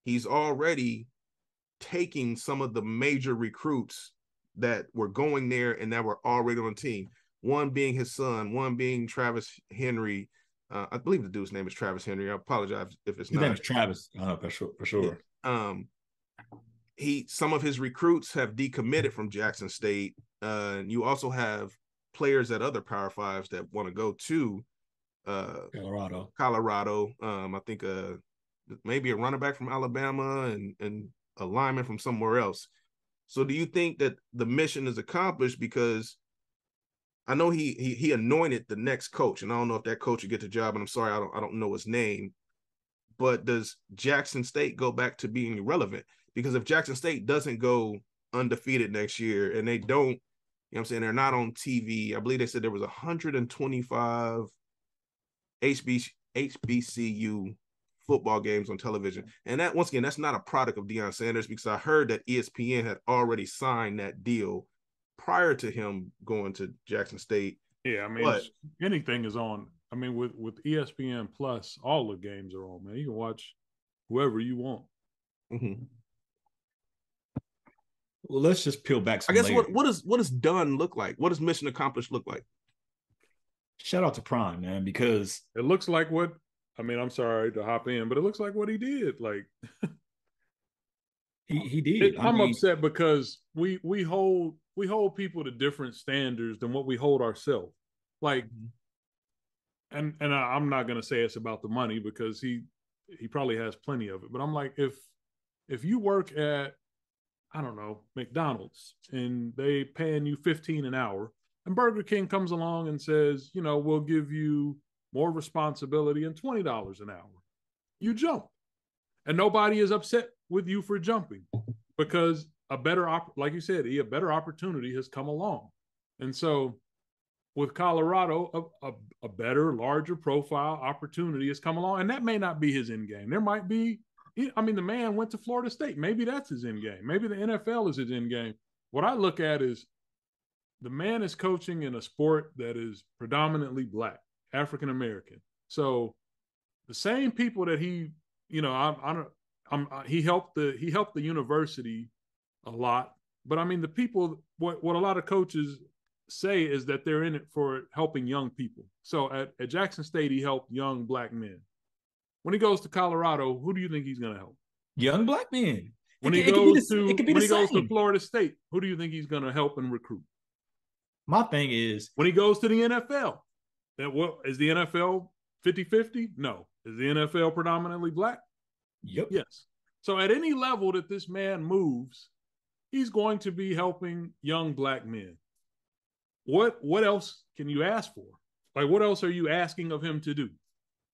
he's already taking some of the major recruits that were going there and that were already on the team. One being his son, one being Travis Henry. I believe the dude's name is Travis Henry. I apologize if it's His not. name is Travis, for sure. Yeah. Some of his recruits have decommitted from Jackson State. You also have players at other Power Fives that want to go to Colorado. I think maybe a running back from Alabama and a lineman from somewhere else. So do you think that the mission is accomplished? Because I know he anointed the next coach, and I don't know if that coach will get the job, and I'm sorry, I don't know his name. But does Jackson State go back to being irrelevant? Because if Jackson State doesn't go undefeated next year, and they don't, you know what I'm saying, they're not on TV. I believe they said there was 125 HBCU football games on television. And that, once again, that's not a product of Deion Sanders, because I heard that ESPN had already signed that deal prior to him going to Jackson State. Yeah, I mean, anything is on. I mean, with ESPN Plus, all the games are on, man. You can watch whoever you want. Mm-hmm. Well, let's just peel back some I guess layers. what does done look like? What does mission accomplished look like? Shout out to Prime, man, because it looks like what, I mean, I'm sorry to hop in, but it looks like what he did. Like he did. I'm upset because we hold people to different standards than what we hold ourselves. Like, and I'm not gonna say it's about the money, because he probably has plenty of it. But I'm like, if you work at, I don't know, McDonald's, and they paying you $15 an hour, and Burger King comes along and says, you know, we'll give you more responsibility and $20 an hour, you jump. And nobody is upset with you for jumping, because like you said, a better opportunity has come along. And so with Colorado, a better, larger profile opportunity has come along. And that may not be his end game. There might be, I mean, the man went to Florida State. Maybe that's his end game. Maybe the NFL is his end game. What I look at is the man is coaching in a sport that is predominantly Black, African American. So the same people that he, you know, he helped the university a lot. But I mean, the people, what a lot of coaches say is that they're in it for helping young people. So at Jackson State, he helped young Black men. When he goes to Colorado, who do you think he's going to help? Young Black men. When he goes to Florida State, who do you think he's going to help and recruit? My thing is, when he goes to the NFL, is the NFL 50-50? No. Is the NFL predominantly Black? Yep. Yes. So at any level that this man moves, he's going to be helping young Black men. What else can you ask for? Like, what else are you asking of him to do?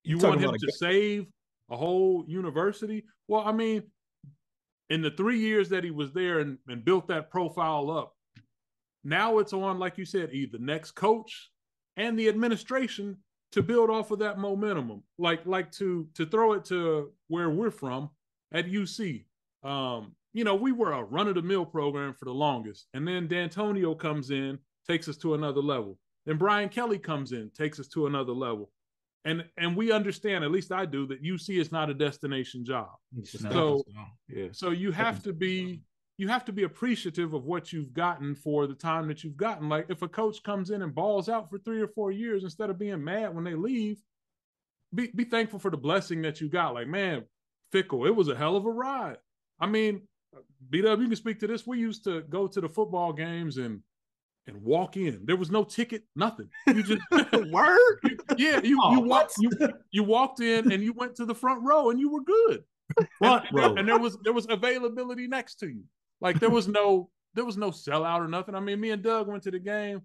You want him to save a whole university? Well, I mean, in the 3 years that he was there and built that profile up, now it's on, like you said, either the next coach and the administration to build off of that momentum. Like to throw it to where we're from at UC. You know, we were a run-of-the-mill program for the longest. And then D'Antonio comes in, takes us to another level. Then Brian Kelly comes in, takes us to another level. And we understand, at least I do, that UC is not a destination job. So you have to be appreciative of what you've gotten for the time that you've gotten. Like, if a coach comes in and balls out for 3 or 4 years, instead of being mad when they leave, be thankful for the blessing that you got. Like, man, Fickle, it was a hell of a ride. I mean, B-Dub, you can speak to this. We used to go to the football games and walk in. There was no ticket, nothing. You just word. You walked in and you went to the front row and you were good. And there was availability next to you. Like, there was no sellout or nothing. I mean, me and Doug went to the game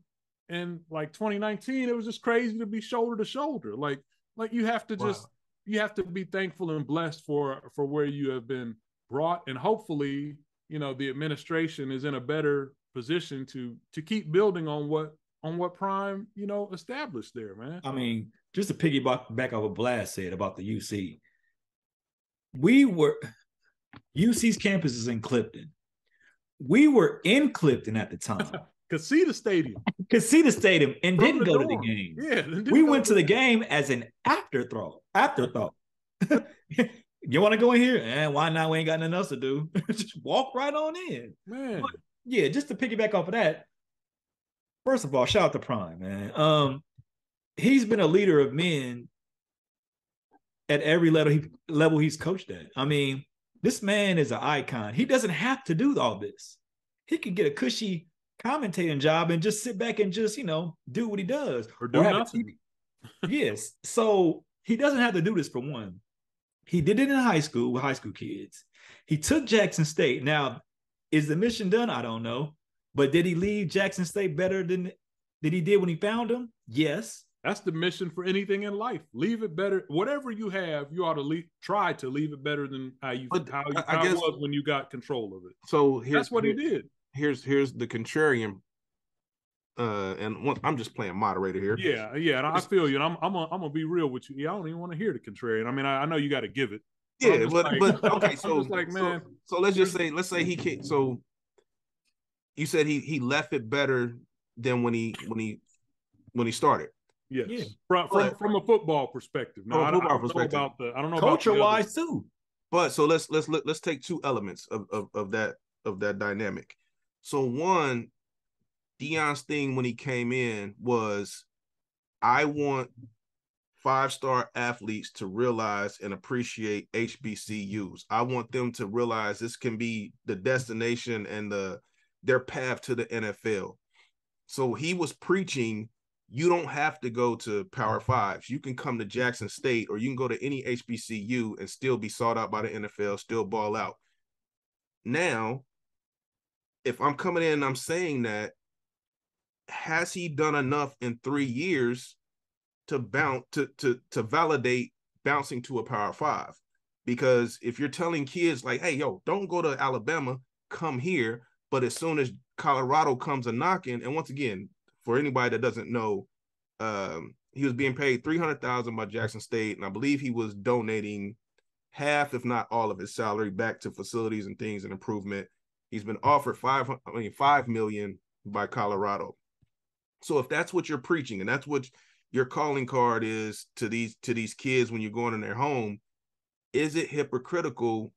in like 2019. It was just crazy to be shoulder to shoulder. Like you have to you have to be thankful and blessed for where you have been brought, and hopefully, you know, the administration is in a better position to keep building on what Prime, you know, established there, man. I mean, just to piggyback back off what Blast said about the UC, UC's campus is in Clifton. We were in Clifton at the time. could see the stadium. Could see the stadium and From didn't the go to the dorm. game. Yeah. We went to the game as an afterthought. You want to go in here? Why not? We ain't got nothing else to do. Just walk right on in. Man. But yeah, just to piggyback off of that, first of all, shout out to Prime, man. He's been a leader of men at every level he's coached at. I mean, this man is an icon. He doesn't have to do all this. He can get a cushy commentating job and just sit back and just, do what he does. Or do nothing. Yes. So he doesn't have to do this for one. He did it in high school with high school kids. He took Jackson State. Now, is the mission done? I don't know. But did he leave Jackson State better than he did when he found him? Yes. That's the mission for anything in life. Leave it better. Whatever you have, you ought to try to leave it better than how it was when you got control of it. So that's what he did. Here's the contrarian. I'm just playing moderator here. Yeah, and I feel you. And I'm gonna be real with you. Yeah, I don't even want to hear the contrarian. I mean, I know you got to give it. Yeah, but okay. So man. So let's say he can't. So you said he left it better than when he started. Yes, yeah. From a football perspective. Now, I don't know culture wise too. But so let's take two elements of that dynamic. So one, Deion's thing when he came in was, I want 5-star athletes to realize and appreciate HBCUs. I want them to realize this can be the destination and their path to the NFL. So he was preaching, you don't have to go to Power Fives. You can come to Jackson State, or you can go to any HBCU and still be sought out by the NFL, still ball out. Now, if I'm coming in and I'm saying that, has he done enough in 3 years to validate bouncing to a Power Five? Because if you're telling kids like, hey, yo, don't go to Alabama, come here. But as soon as Colorado comes a knocking, and once again, for anybody that doesn't know, he was being paid $300,000 by Jackson State, and I believe he was donating half, if not all, of his salary back to facilities and things and improvement. He's been offered $5 million by Colorado. So if that's what you're preaching and that's what your calling card is to these kids when you're going in their home, is it hypocritical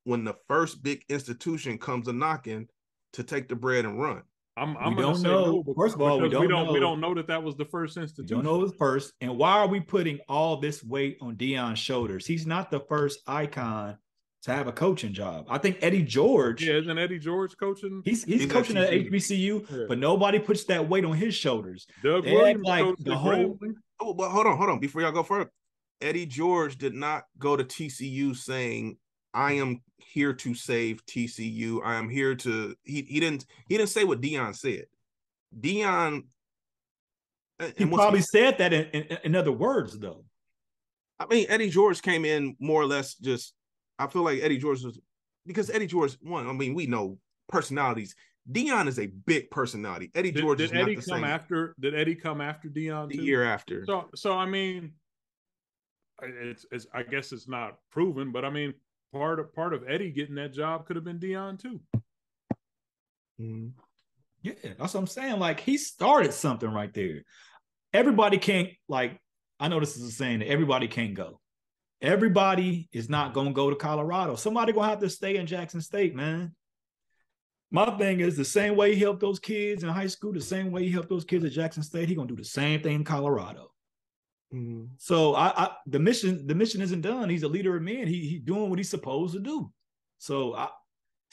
when the first big institution comes a knocking to take the bread and run? I'm going to say no. First of all, we don't know that was the first institution. We don't know it was first. And why are we putting all this weight on Deion's shoulders? He's not the first icon to have a coaching job. I think Eddie George. Yeah, isn't Eddie George coaching? He's coaching at HBCU, but nobody puts that weight on his shoulders. Doug Williams like the whole. Oh, but hold on. Before y'all go further, Eddie George did not go to TCU saying, I am here to save TCU. I am here to. He didn't say what Deion said. Deion. He probably said that in other words, though. I mean, Eddie George came in more or less just. I feel like Eddie George was, because Eddie George, one, I mean, we know personalities. Deion is a big personality. Eddie George is not the same. Did Eddie come after Deion the too? Year after? So I mean, it's I guess it's not proven, but I mean, part of Eddie getting that job could have been Deion too. Mm-hmm. Yeah, that's what I'm saying. Like, he started something right there. Everybody can't, like, I know this is a saying that everybody can't go. Everybody is not going to go to Colorado. Somebody going to have to stay in Jackson State, man. My thing is, the same way he helped those kids in high school, the same way he helped those kids at Jackson State, he's going to do the same thing in Colorado. Mm-hmm. So the mission isn't done. He's a leader of men. He's doing what he's supposed to do. So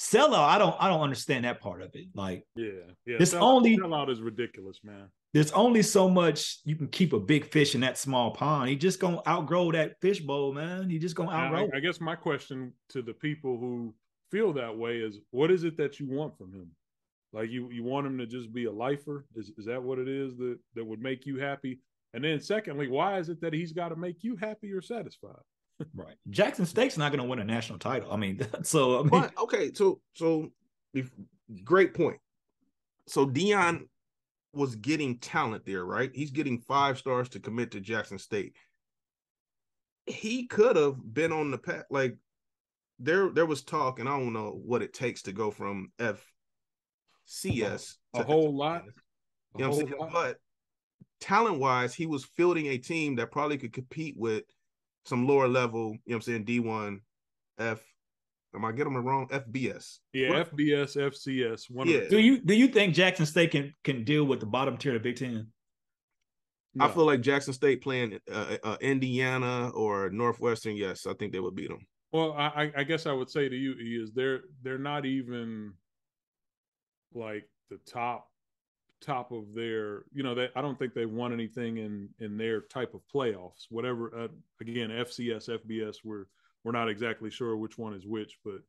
sellout, I don't understand that part of it. Like, sellout is ridiculous, man. There's only so much you can keep a big fish in that small pond. He just gonna outgrow that fish bowl, man. He just gonna outgrow. I guess my question to the people who feel that way is, what is it that you want from him? Like, you want him to just be a lifer? Is that what it is that would make you happy? And then secondly, why is it that he's got to make you happy or satisfied? Right. Jackson State's not going to win a national title. I mean, But, okay, so great point. So Deion was getting talent there, right? He's getting 5 stars to commit to Jackson State. He could have been on the path. Like, there was talk, and I don't know what it takes to go from FCS. A whole lot. You know what I'm saying? But talent-wise, he was fielding a team that probably could compete with some lower level, you know what I'm saying, D1, F. Am I getting them wrong? FBS. Yeah, what? FBS, FCS. Yeah. Do you think Jackson State can deal with the bottom tier of the Big Ten? No. I feel like Jackson State playing Indiana or Northwestern, yes, I think they would beat them. Well, I guess I would say to you is they're not even like the top of their, you know, I don't think they won anything in their type of playoffs. Whatever, again, FCS, FBS, we're not exactly sure which one is which, but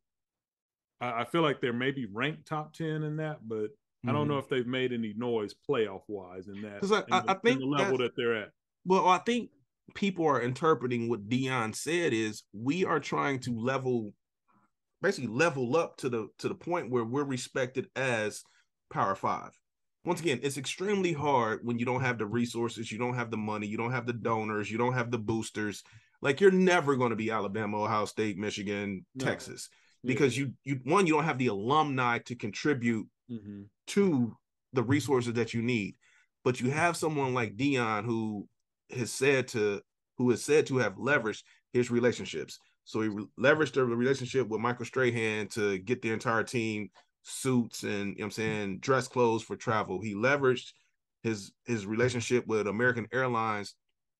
I feel like they're maybe ranked top 10 in that, but I don't know if they've made any noise playoff wise in that. Because I think the level that they're at. Well, I think people are interpreting what Deion said is we are trying to level up to the point where we're respected as Power 5. Once again, it's extremely hard when you don't have the resources, you don't have the money, you don't have the donors, you don't have the boosters. Like, you're never going to be Alabama, Ohio State, Michigan, Texas, because you don't have the alumni to contribute to the resources that you need. But you have someone like Deion who is said to have leveraged his relationships. So he leveraged the relationship with Michael Strahan to get the entire team suits and, you know what I'm saying, dress clothes for travel. He leveraged his relationship with American Airlines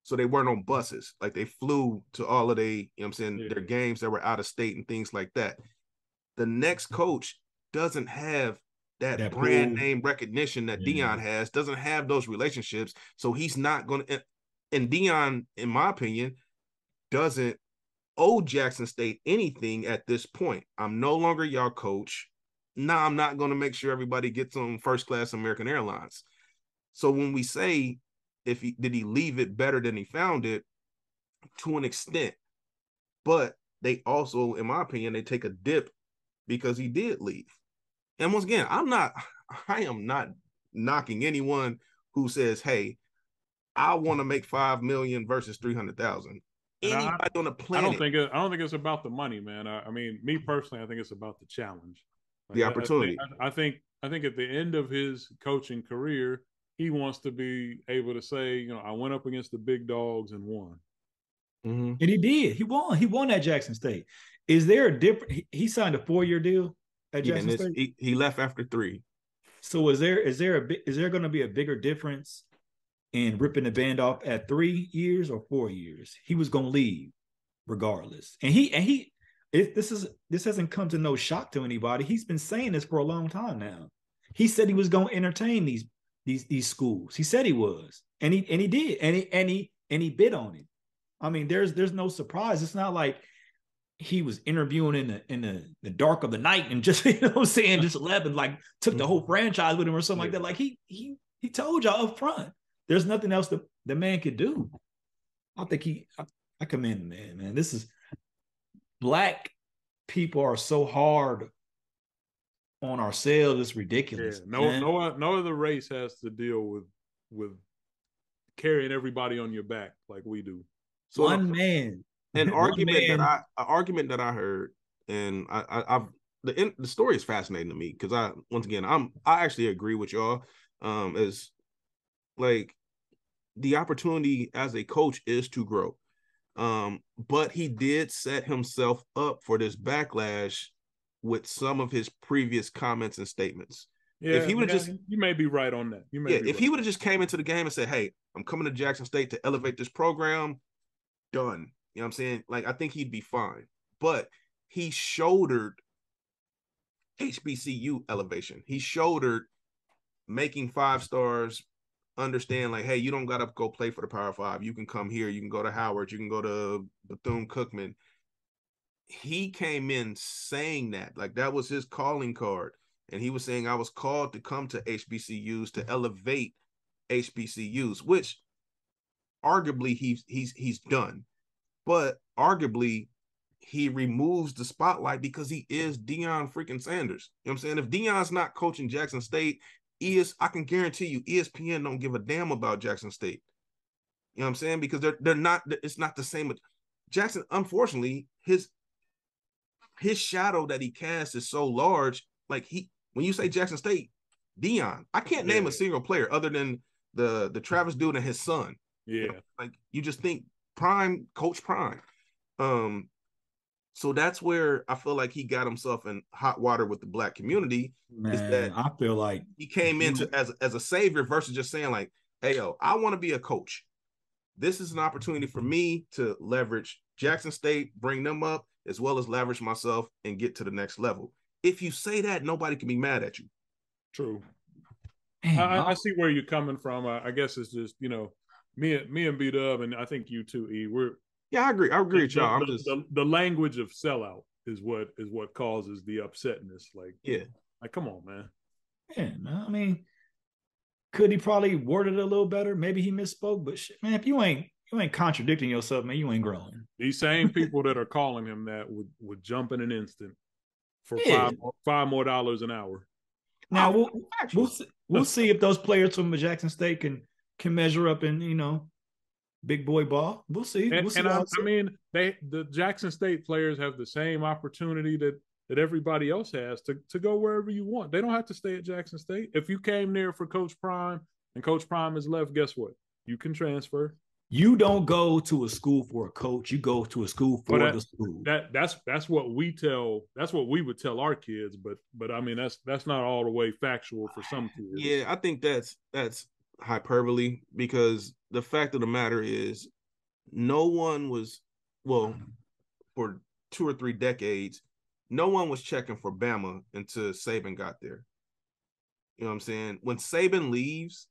so they weren't on buses. Like, they flew to all of their games that were out of state and things like that. The next coach doesn't have that brand name recognition that Deion has, doesn't have those relationships. So he's not going to, and Deion, in my opinion, doesn't owe Jackson State anything at this point. I'm no longer y'all coach. Now I'm not going to make sure everybody gets on first class American Airlines. So when we say, did he leave it better than he found it, to an extent, but they also, in my opinion, they take a dip because he did leave. And once again, I am not knocking anyone who says, hey, I want to make $5 million versus $300,000. Anybody on the planet. I don't think it's about the money, man. I mean, me personally, I think it's about the challenge. Like, the opportunity. I think at the end of his coaching career, he wants to be able to say, you know, I went up against the big dogs and won. And he did. He won. He won at Jackson State. Is there a different? He signed a 4-year deal at Jackson State. He left after 3. So is there going to be a bigger difference in ripping the band off at 3 years or 4 years? He was going to leave regardless. This hasn't come to no shock to anybody. He's been saying this for a long time now. He said he was going to entertain these schools. He said he was, and he did, and he bid on it. I mean, there's no surprise. It's not like he was interviewing in the dark of the night and just, you know what I'm saying, just 11, like took the whole franchise with him or something like that. Like he told y'all up front, there's nothing else the man could do. I think I commend the man. This is, Black people are so hard on ourselves. It's ridiculous. Yeah. No other race has to deal with carrying everybody on your back like we do. So One man. An argument that I heard, and the story is fascinating to me because I actually agree with y'all. Is like the opportunity as a coach is to grow. But he did set himself up for this backlash with some of his previous comments and statements. Yeah, if he would just, you may be right on that. If he would have just came into the game and said, "Hey, I'm coming to Jackson State to elevate this program," done. You know what I'm saying? Like, I think he'd be fine. But he shouldered HBCU elevation. He shouldered making 5 stars understand, like, hey, you don't got to go play for the Power 5. You can come here. You can go to Howard. You can go to Bethune-Cookman. He came in saying that. Like, that was his calling card. And he was saying, I was called to come to HBCUs to elevate HBCUs, which arguably he's done. But arguably, he removes the spotlight because he is Deion freaking Sanders. You know what I'm saying? If Deion's not coaching Jackson State, I can guarantee you ESPN don't give a damn about Jackson State. You know what I'm saying? Because they're not, it's not the same. Jackson, unfortunately, his shadow that he casts is so large. Like, when you say Jackson State, Deion. I can't name a single player other than the Travis dude and his son. Yeah. You know, like you just think Prime, Coach Prime. So that's where I feel like he got himself in hot water with the black community. Man, is that I feel like he came into as a savior versus just saying like, hey, yo, I want to be a coach. This is an opportunity for me to leverage Jackson State, bring them up, as well as leverage myself and get to the next level. If you say that, nobody can be mad at you. True. I see where you're coming from. I guess it's just, me and B-Dub, and I think you too, E. I agree with y'all. I'm just the language of sellout is what causes the upsetness. Like, come on, man. Yeah, man. I mean, could he probably worded it a little better? Maybe he misspoke, but shit, man, if you ain't contradicting yourself, man, you ain't growing. These same people that are calling him that would jump in an instant for $5 more an hour. Now we'll see if those players from Jackson State can measure up in big boy ball. We'll see. I mean, the Jackson State players have the same opportunity that everybody else has to go wherever you want. They don't have to stay at Jackson State. If you came there for Coach Prime and Coach Prime is left, guess what? You can transfer. You don't go to a school for a coach. You go to a school for the school. That's what we tell. That's what we would tell our kids. But I mean, that's not all the way factual for some kids. Yeah, I think that's hyperbole, because the fact of the matter is no one was, for 2 or 3 decades, no one was checking for Bama until Saban got there. You know what I'm saying? When Saban leaves,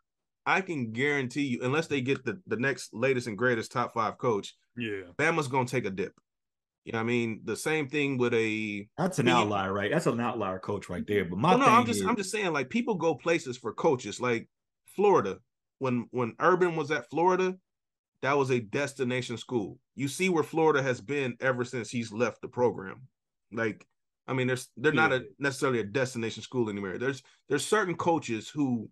I can guarantee you, unless they get the next latest and greatest top 5 coach, Bama's going to take a dip. You know what I mean? The same thing with that's an outlier, right? That's an outlier coach right there. But I'm just saying, like, people go places for coaches. Like Florida, when Urban was at Florida, that was a destination school. You see where Florida has been ever since he's left the program. Like, I mean, they're not necessarily a destination school anymore. There's certain coaches who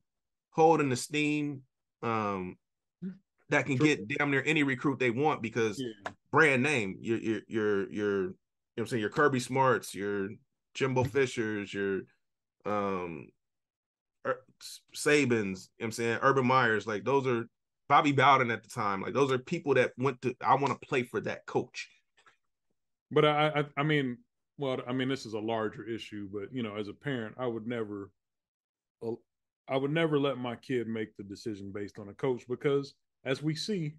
hold in esteem that can get damn near any recruit they want because brand name. You're you know what I'm saying, your Kirby Smarts, your Jimbo Fishers, your Sabins, you know what I'm saying, Urban Meyers, like those are Bobby Bowden at the time. Like those are people that I want to play for that coach. But I mean, this is a larger issue, but as a parent, I would never let my kid make the decision based on a coach, because as we see,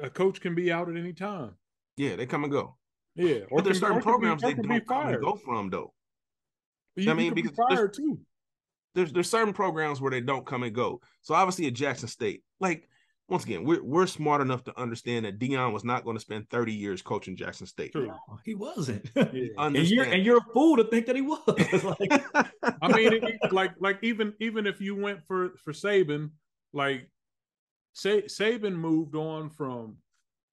a coach can be out at any time. Yeah, they come and go. Yeah, but there's certain programs they don't come and go from, though. I mean, because fired too. There's certain programs where they don't come and go. So obviously at Jackson State, like, once again, we're smart enough to understand that Deion was not going to spend 30 years coaching Jackson State. True. He wasn't. Yeah. And you're a fool to think that he was. I mean, like even if you went for Saban, like Saban moved on from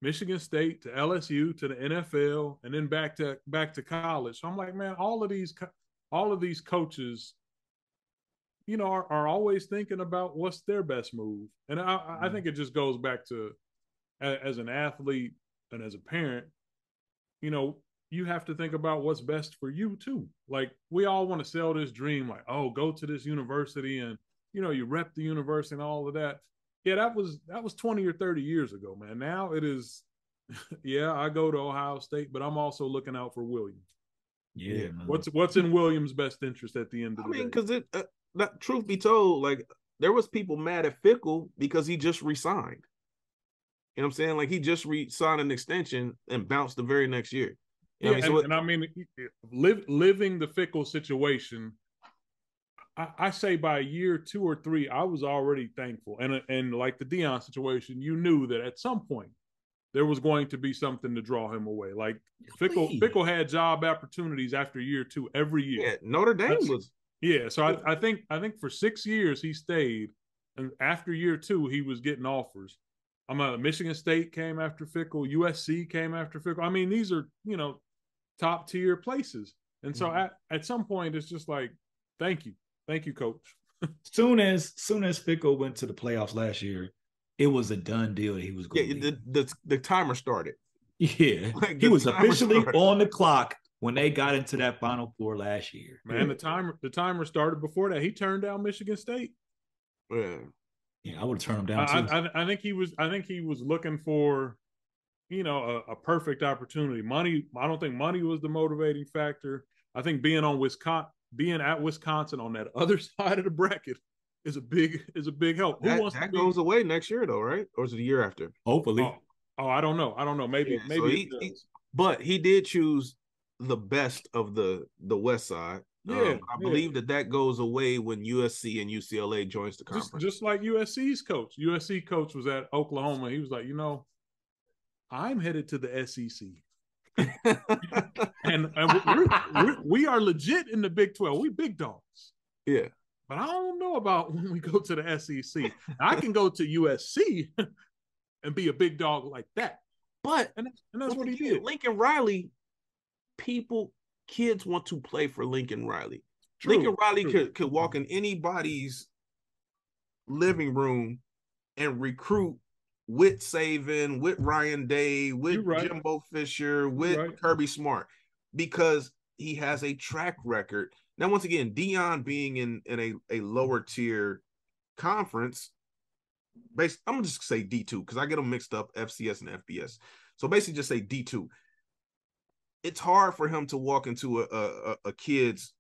Michigan State to LSU to the NFL and then back to college. So I'm like, man, all of these coaches, are always thinking about what's their best move. And I think it just goes back to, as an athlete and as a parent, you have to think about what's best for you too. Like, we all want to sell this dream, like, oh, go to this university and, you rep the university and all of that. Yeah, that was 20 or 30 years ago, man. Now it is, I go to Ohio State, but I'm also looking out for Williams. Yeah. Man. What's in Williams' best interest at the end of the day? Because truth be told, like, there was people mad at Fickle because he just resigned. You know what I'm saying? Like, he just signed an extension and bounced the very next year. Living the Fickle situation, I say by year 2 or 3, I was already thankful. And like the Deion situation, you knew that at some point there was going to be something to draw him away. Like, Fickle had job opportunities after year 2 every year. Yeah, Notre Dame was. Yeah, so I think for 6 years he stayed, and after year 2 he was getting offers. Michigan State came after Fickle, USC came after Fickle. I mean, these are top tier places, and so at some point it's just like, thank you, coach. Soon as Fickle went to the playoffs last year, it was a done deal that he was going. Yeah, the timer started. Yeah, like, he was officially on the clock when they got into that Final Four last year. Man, the timer started before that. He turned down Michigan State. Yeah, I would have turned him down too. I think he was looking for, a perfect opportunity. Money, I don't think money was the motivating factor. I think being at Wisconsin on that other side of the bracket is a big help. That goes away next year though, right? Or is it the year after? Hopefully. I don't know. Maybe but he did choose the best of the West Side. I believe that goes away when USC and UCLA joins the conference. Just like USC's coach. USC coach was at Oklahoma. He was like, I'm headed to the SEC. and we are legit in the Big 12. We big dogs. Yeah. But I don't know about when we go to the SEC. I can go to USC and be a big dog like that. But and that's what he did. Lincoln Riley, kids want to play for Lincoln Riley. True, Lincoln Riley could walk in anybody's living room and recruit with Saban, with Ryan Day, with Jimbo Fisher, with Kirby Smart, because he has a track record. Now, once again, Deion being in a lower tier conference, I'm gonna just say D2 because I get them mixed up, FCS and FBS. So basically, just say D2. It's hard for him to walk into a kid's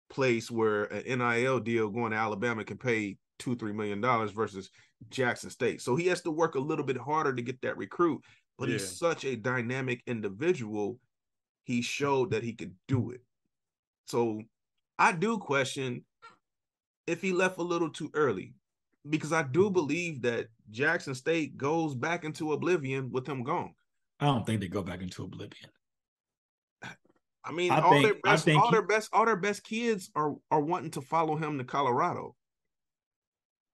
place where an NIL deal going to Alabama can pay $2-3 million versus Jackson State. So he has to work a little bit harder to get that recruit. But he's such a dynamic individual. He showed that he could do it. So I do question if he left a little too early, because I do believe that Jackson State goes back into oblivion with him gone. I don't think they go back into oblivion. I mean, all their best kids are wanting to follow him to Colorado.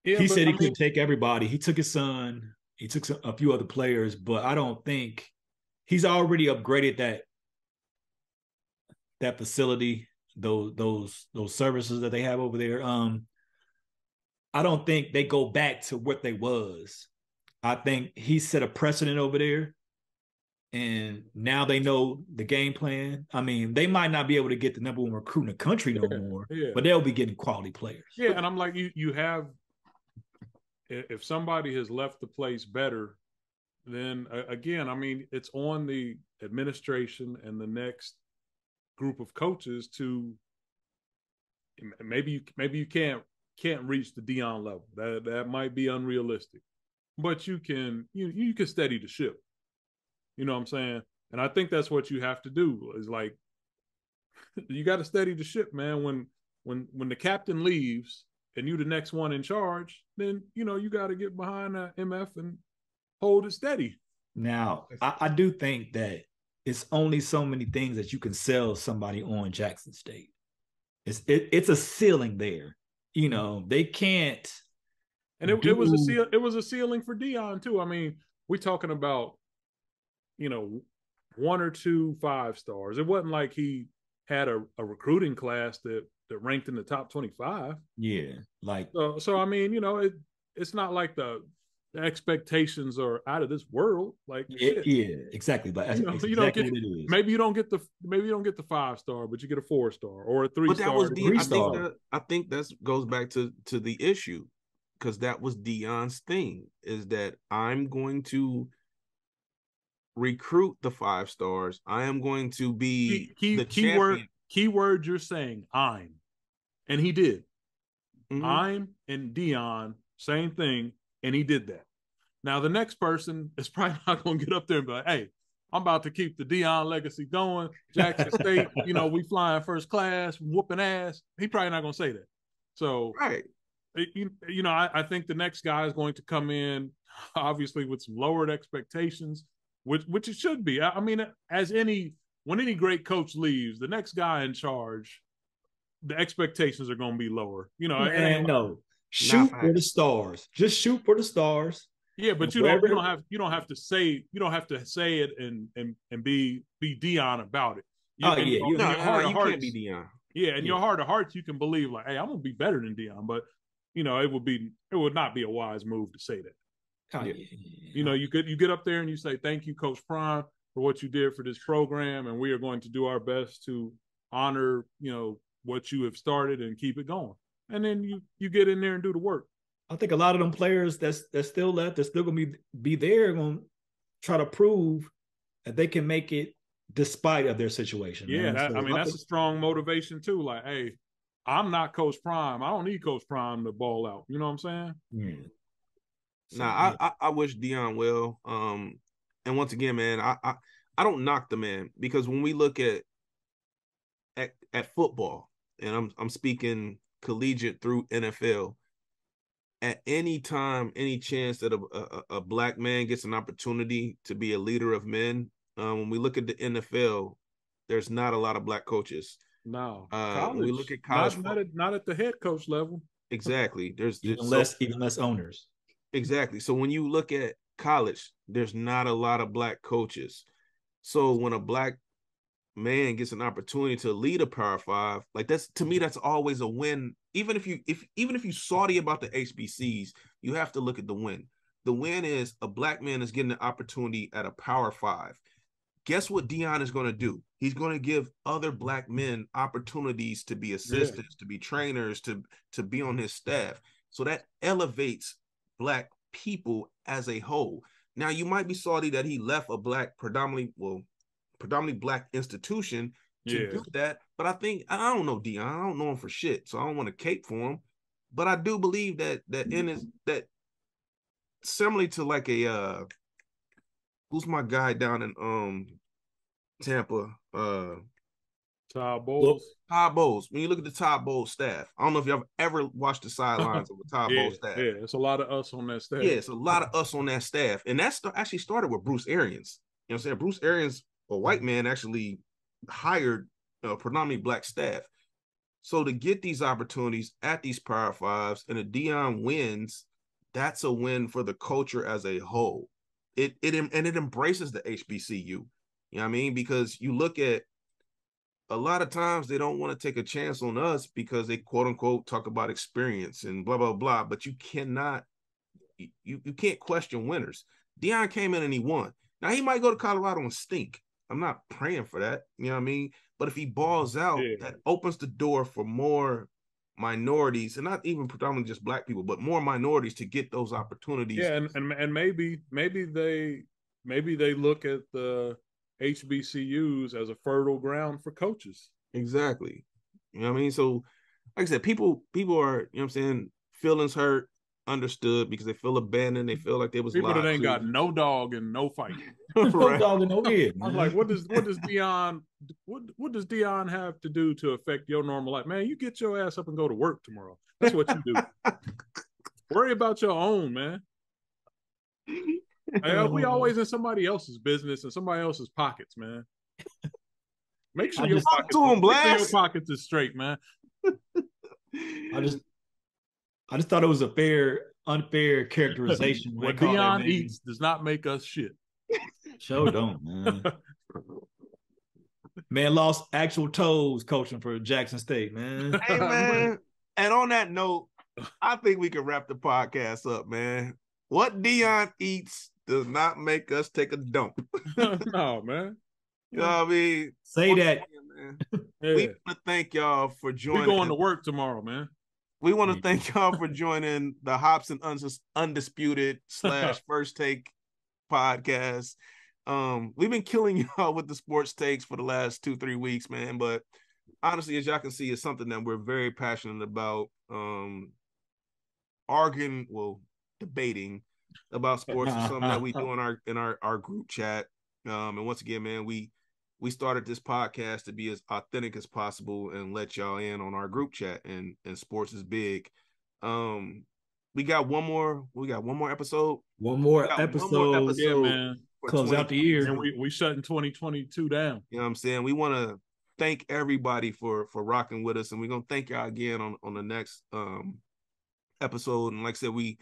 Yeah, he said he couldn't take everybody. He took his son. He took a few other players, but I don't think he's already upgraded that facility, those services that they have over there. I don't think they go back to what they was. I think he set a precedent over there. And now they know the game plan. I mean, they might not be able to get the number one recruit in the country no more, but they'll be getting quality players. Yeah, and I'm like, you have, if somebody has left the place better, then again, I mean, it's on the administration and the next group of coaches to maybe you can't reach the Deion level. That might be unrealistic, but you can steady the ship. You know what I'm saying? And I think that's what you have to do is like, you got to steady the ship, man. When the captain leaves and you the next one in charge, then, you got to get behind MF and hold it steady. Now, I do think that it's only so many things that you can sell somebody on Jackson State. It's a ceiling there. They can't. And it was a ceiling for Deion too. I mean, we're talking about, 1 or 2 5-stars. It wasn't like he had a recruiting class that ranked in the top 25. Yeah, like so. I mean, it's not like the expectations are out of this world. Like yeah, exactly. But that's exactly what it is. Maybe you don't get the 5-star, but you get a 4-star or a 3-star. But that was I think that goes back to the issue, because that was Deion's thing, is that I'm going to recruit the 5-stars. I am going to be the champion. Keyword you're saying, I'm. And he did. Mm-hmm. I'm and Deion, same thing, and he did that. Now, the next person is probably not going to get up there and be like, hey, I'm about to keep the Deion legacy going. Jackson State, we flying first class, whooping ass. He probably not going to say that. So, right. I think the next guy is going to come in, obviously, with some lowered expectations, which it should be. I mean, when any great coach leaves, the next guy in charge, the expectations are going to be lower. Shoot for the stars. Just shoot for the stars. Yeah, but you don't have to say it and be Deion about it. You can't be Deion. Yeah, in your heart of hearts, you can believe like, hey, I'm gonna be better than Deion, but it would not be a wise move to say that. You get up there and you say, thank you, Coach Prime. for what you did for this program, and we are going to do our best to honor, what you have started and keep it going. And then you get in there and do the work. I think a lot of them players that's still left, that's still gonna be there, gonna try to prove that they can make it despite of their situation. Yeah, that's a strong motivation too. Like, hey, I'm not Coach Prime. I don't need Coach Prime to ball out. You know what I'm saying? Yeah. Nah, I wish Deion well. And once again, man, I don't knock the man, because when we look at football, and I'm speaking collegiate through NFL, at any time, any chance that a black man gets an opportunity to be a leader of men, when we look at the NFL, there's not a lot of black coaches. No, when we look at college, not at the head coach level. Exactly. There's even less owners. Exactly. So when you look at college, there's not a lot of black coaches. So when a black man gets an opportunity to lead a Power Five, like, that's, to me, that's always a win. Even if you salty about the HBCs, you have to look at the win. The win is a black man is getting an opportunity at a Power Five. Guess what Deion is going to do? He's going to give other black men opportunities to be assistants, to be trainers, to be on his staff. So that elevates black people as a whole. Now, you might be salty that he left a predominantly black institution to do that, but I don't know Deion. I don't know him for shit, so I don't want to cape for him. But I do believe that similarly to like a who's my guy down in Tampa? Todd Bowles. Todd Bowles. When you look at the Todd Bowles staff, I don't know if you've ever watched the sidelines of a Todd Bowles staff. Yeah, it's a lot of us on that staff. Yeah, it's a lot of us on that staff. And that actually started with Bruce Arians. You know what I'm saying? Bruce Arians, a white man, actually hired predominantly black staff. So to get these opportunities at these Power Fives, and if Deion wins, that's a win for the culture as a whole. It embraces the HBCU. You know what I mean? Because you look at, a lot of times they don't want to take a chance on us because they quote unquote talk about experience and blah, blah, blah. But you can't question winners. Deion came in and he won. Now he might go to Colorado and stink. I'm not praying for that. You know what I mean? But if he balls out, that opens the door for more minorities, and not even predominantly just black people, but more minorities to get those opportunities. Yeah, and maybe they look at the HBCUs as a fertile ground for coaches. Exactly. You know what I mean? So, like I said, people are, you know what I'm saying, feelings hurt, understood, because they feel abandoned. They feel like they was people lied that ain't to. got no dog and no fight. No dog and no head. I'm like, what does Deion have to do to affect your normal life? Man, you get your ass up and go to work tomorrow. That's what you do. Worry about your own, man. We always in somebody else's business and somebody else's pockets, man. Make sure your pockets is straight, man. I just thought it was a unfair characterization. What Deion eats does not make us shit. Sure don't, man. Man lost actual toes coaching for Jackson State, man. Hey, man. And on that note, I think we can wrap the podcast up, man. What Deion eats does not make us take a dump. No, man. You know what I mean? Say that. Man, we want to thank y'all for joining. We're going to work tomorrow, man. We want to thank y'all for joining the Hops and Undisputed / First Take podcast. We've been killing y'all with the sports takes for the last 2-3 weeks, man. But honestly, as y'all can see, it's something that we're very passionate about. Debating about sports is something that we do in our group chat. And once again, man, we started this podcast to be as authentic as possible and let y'all in on our group chat, and sports is big. We got one more episode. One more episode. Yeah, man. Close out the year. And we shutting 2022 down. You know what I'm saying? We want to thank everybody for rocking with us, and we're gonna thank y'all again on the next episode. And like I said, we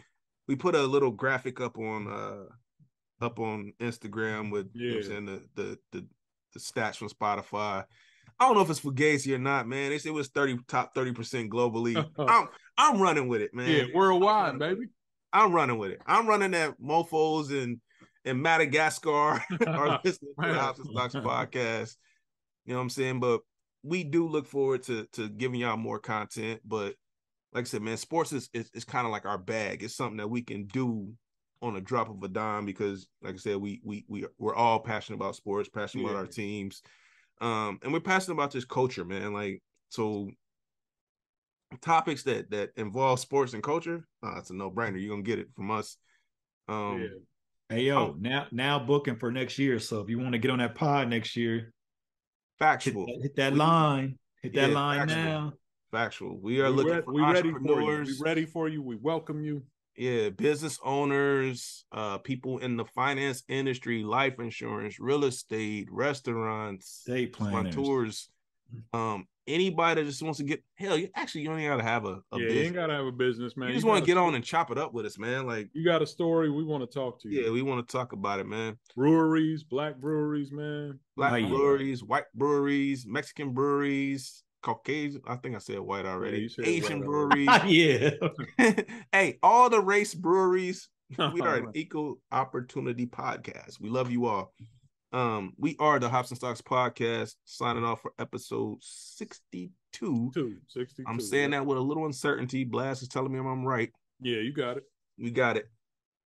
put a little graphic up on Instagram with you know what I'm saying, the stats from Spotify. I don't know if it's fugazi or not, man. They said it was top 30% globally. I'm running with it, man. Yeah, worldwide, baby. I'm running with it. I'm running at mofos in Madagascar are listening to the Hops and Stocks podcast. You know what I'm saying? But we do look forward to giving y'all more content. But like I said, man, sports is kind of like our bag. It's something that we can do on a drop of a dime because, like I said, we're all passionate about sports, passionate about our teams, and we're passionate about this culture, man. Like, so topics that involve sports and culture, it's a no-brainer. You're gonna get it from us. Hey yo, now booking for next year. So if you want to get on that pod next year, factual, hit that line factual. now. Factual. We are looking for entrepreneurs. We're ready for you. We welcome you. Yeah, business owners, people in the finance industry, life insurance, real estate, restaurants, estate planners, tours. Anybody that just wants to get you don't even gotta have a business. You ain't gotta have a business, man. You just want to get on and chop it up with us, man. Like, you got a story, we want to talk to you. Yeah, we want to talk about it, man. Breweries, black breweries, man. Black breweries, white breweries, Mexican breweries, Caucasian. I think I said white already. Asian breweries. Hey, all the race breweries. We are an equal opportunity podcast. We love you all. We are the Hops and Stocks podcast, signing off for episode 62. 62. I'm saying that with a little uncertainty. Blast is telling me I'm right. Yeah, you got it. We got it.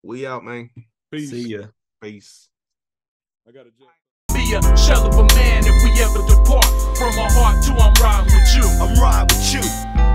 We out, man. Peace. See ya. Peace. I got a joke. Be a shell of a man if we ever depart from my heart to I'm riding with you. I'm riding with you.